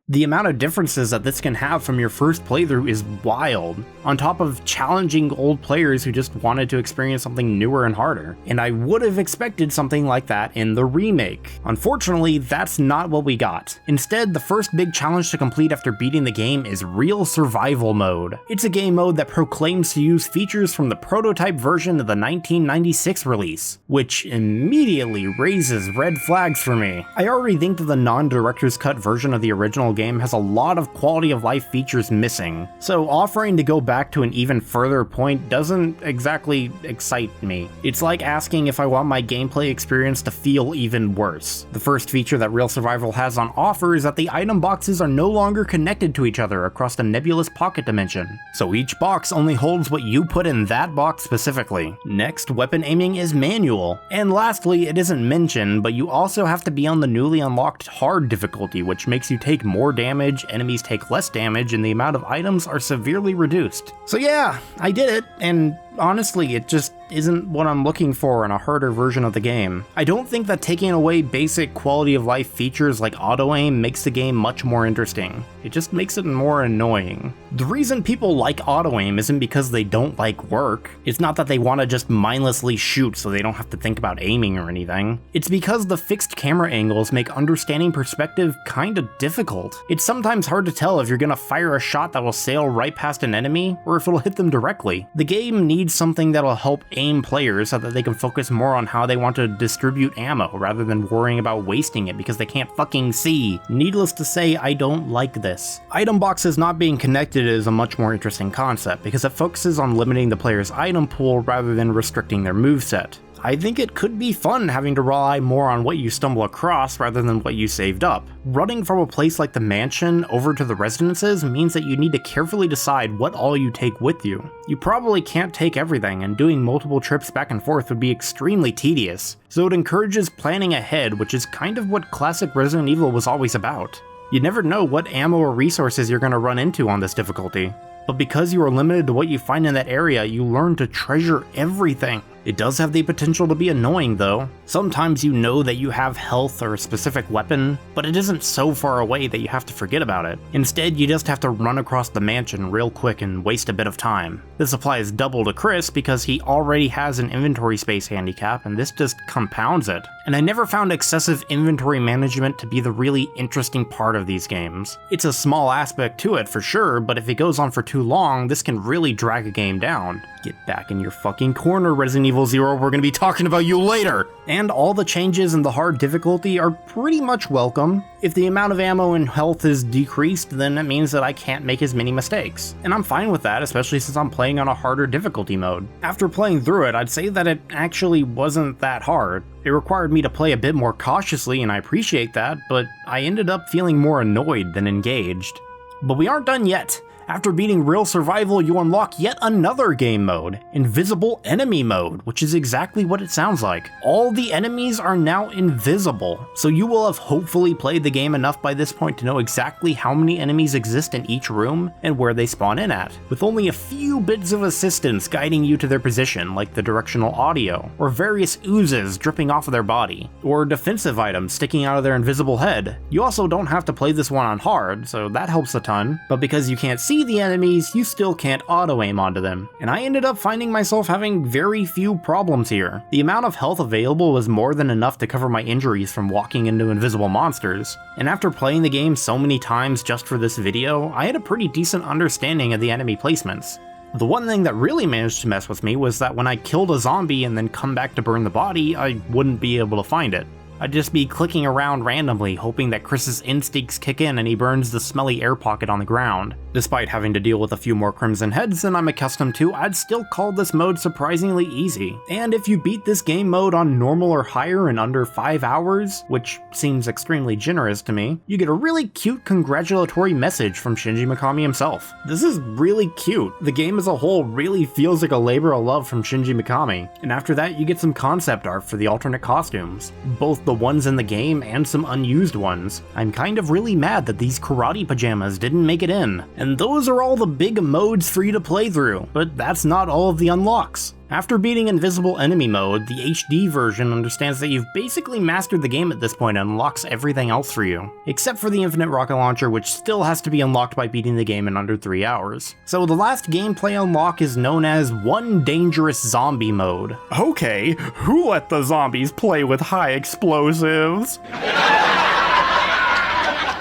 The amount of differences that this can have from your first playthrough is wild, on top of challenging old players who just wanted to experience something newer and harder. And I would have expected something like that in the remake. Unfortunately, that's not what we got. Instead, the first big challenge to complete after beating the game is Real Survival Mode. It's a game mode that proclaims to use features from the prototype version of the 1996 release, which immediately raises red flags for me. I already think that the non-director's cut version of the original game has a lot of quality of life features missing, so offering to go back to an even further point doesn't exactly excite me. It's like asking if I want my gameplay experience to feel even worse. The first feature that Real Survival has on offer is that the item boxes are no longer connected to each other across the nebulous pocket dimension, so each box only holds what you put in that box specifically. Next, weapon aiming is manual. And lastly, it isn't mentioned, but you also have to be on the newly unlocked hard difficulty, which makes you take more damage, enemies take less damage, and the amount of items are severely reduced. So yeah, I did it, and honestly, it just isn't what I'm looking for in a harder version of the game. I don't think that taking away basic quality of life features like auto-aim makes the game much more interesting. It just makes it more annoying. The reason people like auto-aim isn't because they don't like work. It's not that they want to just mindlessly shoot so they don't have to think about aiming or anything. It's because the fixed camera angles make understanding perspective kinda difficult. It's sometimes hard to tell if you're gonna fire a shot that will sail right past an enemy or if it'll hit them directly. The game needs something that'll help aim players so that they can focus more on how they want to distribute ammo rather than worrying about wasting it because they can't fucking see. Needless to say, I don't like this. Item boxes not being connected is a much more interesting concept because it focuses on limiting the player's item pool rather than restricting their moveset. I think it could be fun having to rely more on what you stumble across rather than what you saved up. Running from a place like the mansion over to the residences means that you need to carefully decide what all you take with you. You probably can't take everything, and doing multiple trips back and forth would be extremely tedious, so it encourages planning ahead, which is kind of what classic Resident Evil was always about. You never know what ammo or resources you're going to run into on this difficulty. But because you are limited to what you find in that area, you learn to treasure everything. It does have the potential to be annoying though. Sometimes you know that you have health or a specific weapon, but it isn't so far away that you have to forget about it. Instead, you just have to run across the mansion real quick and waste a bit of time. This applies double to Chris because he already has an inventory space handicap, and this just compounds it. And I never found excessive inventory management to be the really interesting part of these games. It's a small aspect to it for sure, but if it goes on for too long, this can really drag a game down. Get back in your fucking corner, Resident Evil 0, we're gonna be talking about you later! And all the changes in the hard difficulty are pretty much welcome. If the amount of ammo and health is decreased, then it means that I can't make as many mistakes. And I'm fine with that, especially since I'm playing on a harder difficulty mode. After playing through it, I'd say that it actually wasn't that hard. It required me to play a bit more cautiously, and I appreciate that, but I ended up feeling more annoyed than engaged. But we aren't done yet. After beating Real Survival, you unlock yet another game mode, Invisible Enemy Mode, which is exactly what it sounds like. All the enemies are now invisible, so you will have hopefully played the game enough by this point to know exactly how many enemies exist in each room and where they spawn in at, with only a few bits of assistance guiding you to their position, like the directional audio, or various oozes dripping off of their body, or defensive items sticking out of their invisible head. You also don't have to play this one on hard, so that helps a ton, but because you can't see the enemies, you still can't auto-aim onto them. And I ended up finding myself having very few problems here. The amount of health available was more than enough to cover my injuries from walking into invisible monsters. And after playing the game so many times just for this video, I had a pretty decent understanding of the enemy placements. The one thing that really managed to mess with me was that when I killed a zombie and then come back to burn the body, I wouldn't be able to find it. I'd just be clicking around randomly, hoping that Chris's instincts kick in and he burns the smelly air pocket on the ground. Despite having to deal with a few more crimson heads than I'm accustomed to, I'd still call this mode surprisingly easy. And if you beat this game mode on normal or higher in under 5 hours, which seems extremely generous to me, you get a really cute congratulatory message from Shinji Mikami himself. This is really cute. The game as a whole really feels like a labor of love from Shinji Mikami. And after that, you get some concept art for the alternate costumes, both the ones in the game and some unused ones. I'm kind of really mad that these karate pajamas didn't make it in. And those are all the big modes for you to play through, but that's not all of the unlocks. After beating Invisible Enemy Mode, the HD version understands that you've basically mastered the game at this point and unlocks everything else for you, except for the Infinite Rocket Launcher, which still has to be unlocked by beating the game in under 3 hours. So the last gameplay unlock is known as One Dangerous Zombie Mode. Okay, who let the zombies play with high explosives?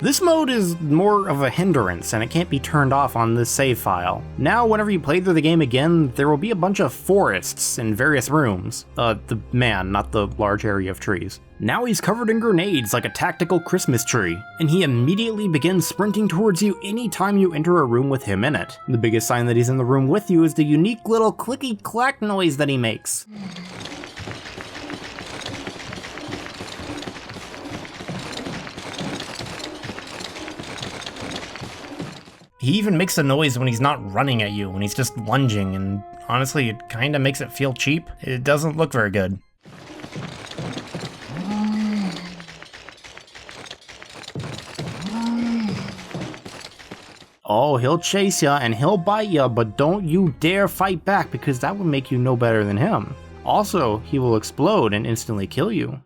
This mode is more of a hindrance, and it can't be turned off on this save file. Now, whenever you play through the game again, there will be a bunch of forests in various rooms. The man, not the large area of trees. Now he's covered in grenades like a tactical Christmas tree, and he immediately begins sprinting towards you anytime you enter a room with him in it. The biggest sign that he's in the room with you is the unique little clicky-clack noise that he makes. He even makes a noise when he's not running at you, when he's just lunging, and honestly, it kinda makes it feel cheap. It doesn't look very good. Oh, he'll chase ya and he'll bite ya, but don't you dare fight back because that would make you no better than him. Also, he will explode and instantly kill you.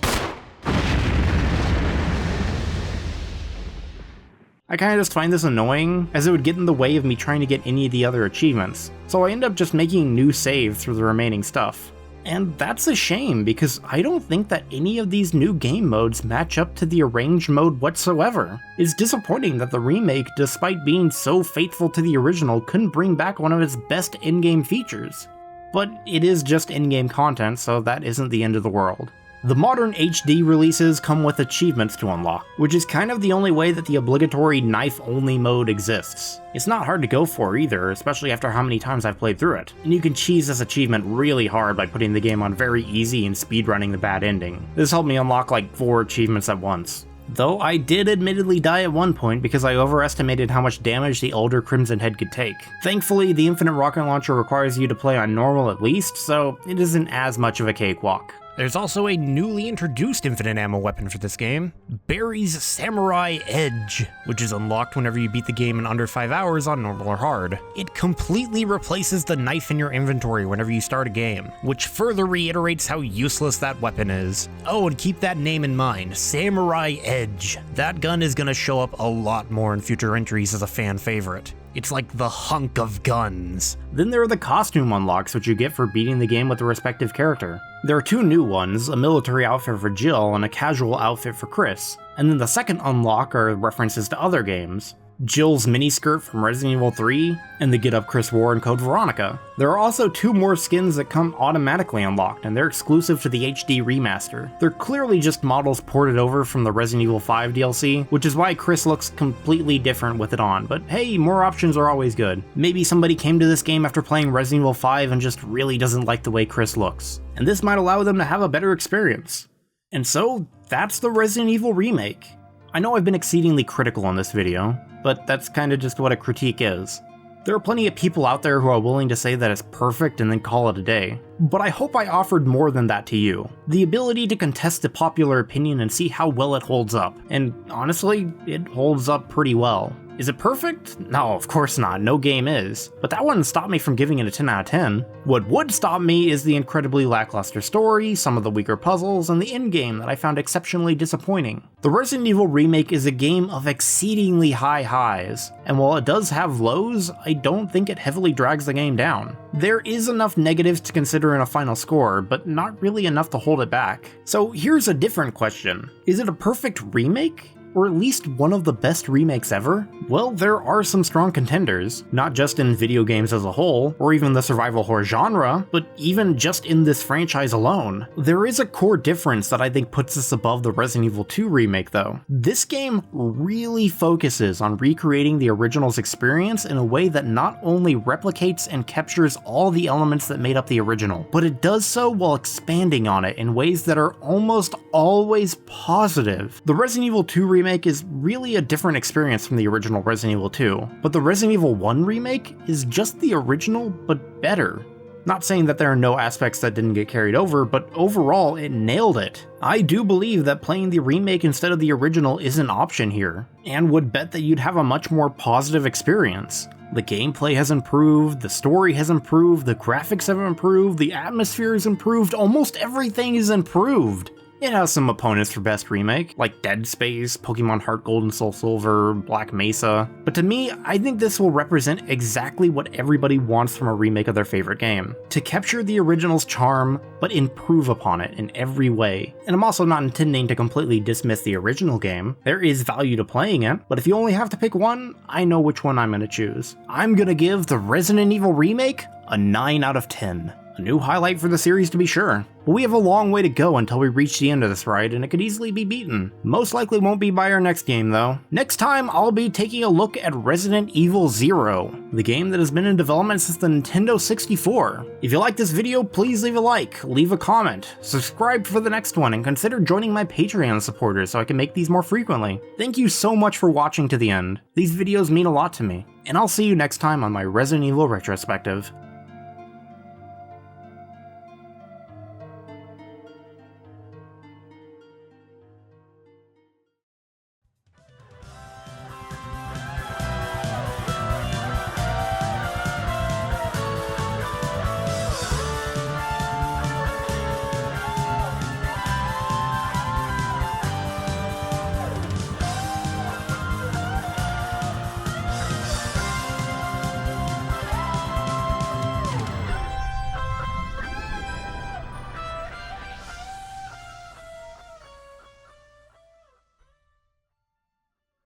I kinda just find this annoying, as it would get in the way of me trying to get any of the other achievements, so I end up just making new saves through the remaining stuff. And that's a shame, because I don't think that any of these new game modes match up to the arranged mode whatsoever. It's disappointing that the remake, despite being so faithful to the original, couldn't bring back one of its best in-game features. But it is just in-game content, so that isn't the end of the world. The modern HD releases come with achievements to unlock, which is kind of the only way that the obligatory knife-only mode exists. It's not hard to go for either, especially after how many times I've played through it, and you can cheese this achievement really hard by putting the game on very easy and speedrunning the bad ending. This helped me unlock like 4 achievements at once. Though I did admittedly die at one point because I overestimated how much damage the older Crimson Head could take. Thankfully, the Infinite Rocket Launcher requires you to play on normal at least, so it isn't as much of a cakewalk. There's also a newly introduced infinite ammo weapon for this game, Barry's Samurai Edge, which is unlocked whenever you beat the game in under 5 hours on normal or hard. It completely replaces the knife in your inventory whenever you start a game, which further reiterates how useless that weapon is. Oh, and keep that name in mind, Samurai Edge. That gun is gonna show up a lot more in future entries as a fan favorite. It's like the hunk of guns. Then there are the costume unlocks, which you get for beating the game with the respective character. There are 2 new ones, a military outfit for Jill and a casual outfit for Chris. And then the second unlock are references to other games. Jill's miniskirt from Resident Evil 3, and the Get Up Chris wore in Code Veronica. There are also 2 more skins that come automatically unlocked, and they're exclusive to the HD remaster. They're clearly just models ported over from the Resident Evil 5 DLC, which is why Chris looks completely different with it on, but hey, more options are always good. Maybe somebody came to this game after playing Resident Evil 5 and just really doesn't like the way Chris looks, and this might allow them to have a better experience. And so, that's the Resident Evil remake. I know I've been exceedingly critical on this video, but that's kinda just what a critique is. There are plenty of people out there who are willing to say that it's perfect and then call it a day. But I hope I offered more than that to you. The ability to contest the popular opinion and see how well it holds up. And honestly, it holds up pretty well. Is it perfect? No, of course not, no game is. But that wouldn't stop me from giving it a 10 out of 10. What would stop me is the incredibly lackluster story, some of the weaker puzzles, and the endgame that I found exceptionally disappointing. The Resident Evil Remake is a game of exceedingly high highs, and while it does have lows, I don't think it heavily drags the game down. There is enough negatives to consider in a final score, but not really enough to hold it back. So here's a different question. Is it a perfect remake? Or at least one of the best remakes ever? Well, there are some strong contenders, not just in video games as a whole, or even the survival horror genre, but even just in this franchise alone. There is a core difference that I think puts this above the Resident Evil 2 remake though. This game really focuses on recreating the original's experience in a way that not only replicates and captures all the elements that made up the original, but it does so while expanding on it in ways that are almost always positive. The Resident Evil 2 remake is really a different experience from the original Resident Evil 2, but the Resident Evil 1 remake is just the original, but better. Not saying that there are no aspects that didn't get carried over, but overall it nailed it. I do believe that playing the remake instead of the original is an option here, and would bet that you'd have a much more positive experience. The gameplay has improved, the story has improved, the graphics have improved, the atmosphere has improved, almost everything is improved. It has some opponents for best remake, like Dead Space, Pokemon Heart Gold and Soul Silver, Black Mesa, but to me, I think this will represent exactly what everybody wants from a remake of their favorite game. To capture the original's charm, but improve upon it in every way. And I'm also not intending to completely dismiss the original game. There is value to playing it, but if you only have to pick one, I know which one I'm gonna choose. I'm gonna give the Resident Evil Remake a 9 out of 10. A new highlight for the series to be sure. But we have a long way to go until we reach the end of this ride, and it could easily be beaten. Most likely won't be by our next game though. Next time, I'll be taking a look at Resident Evil 0, the game that has been in development since the Nintendo 64. If you like this video, please leave a like, leave a comment, subscribe for the next one, and consider joining my Patreon supporters so I can make these more frequently. Thank you so much for watching to the end. These videos mean a lot to me, and I'll see you next time on my Resident Evil retrospective.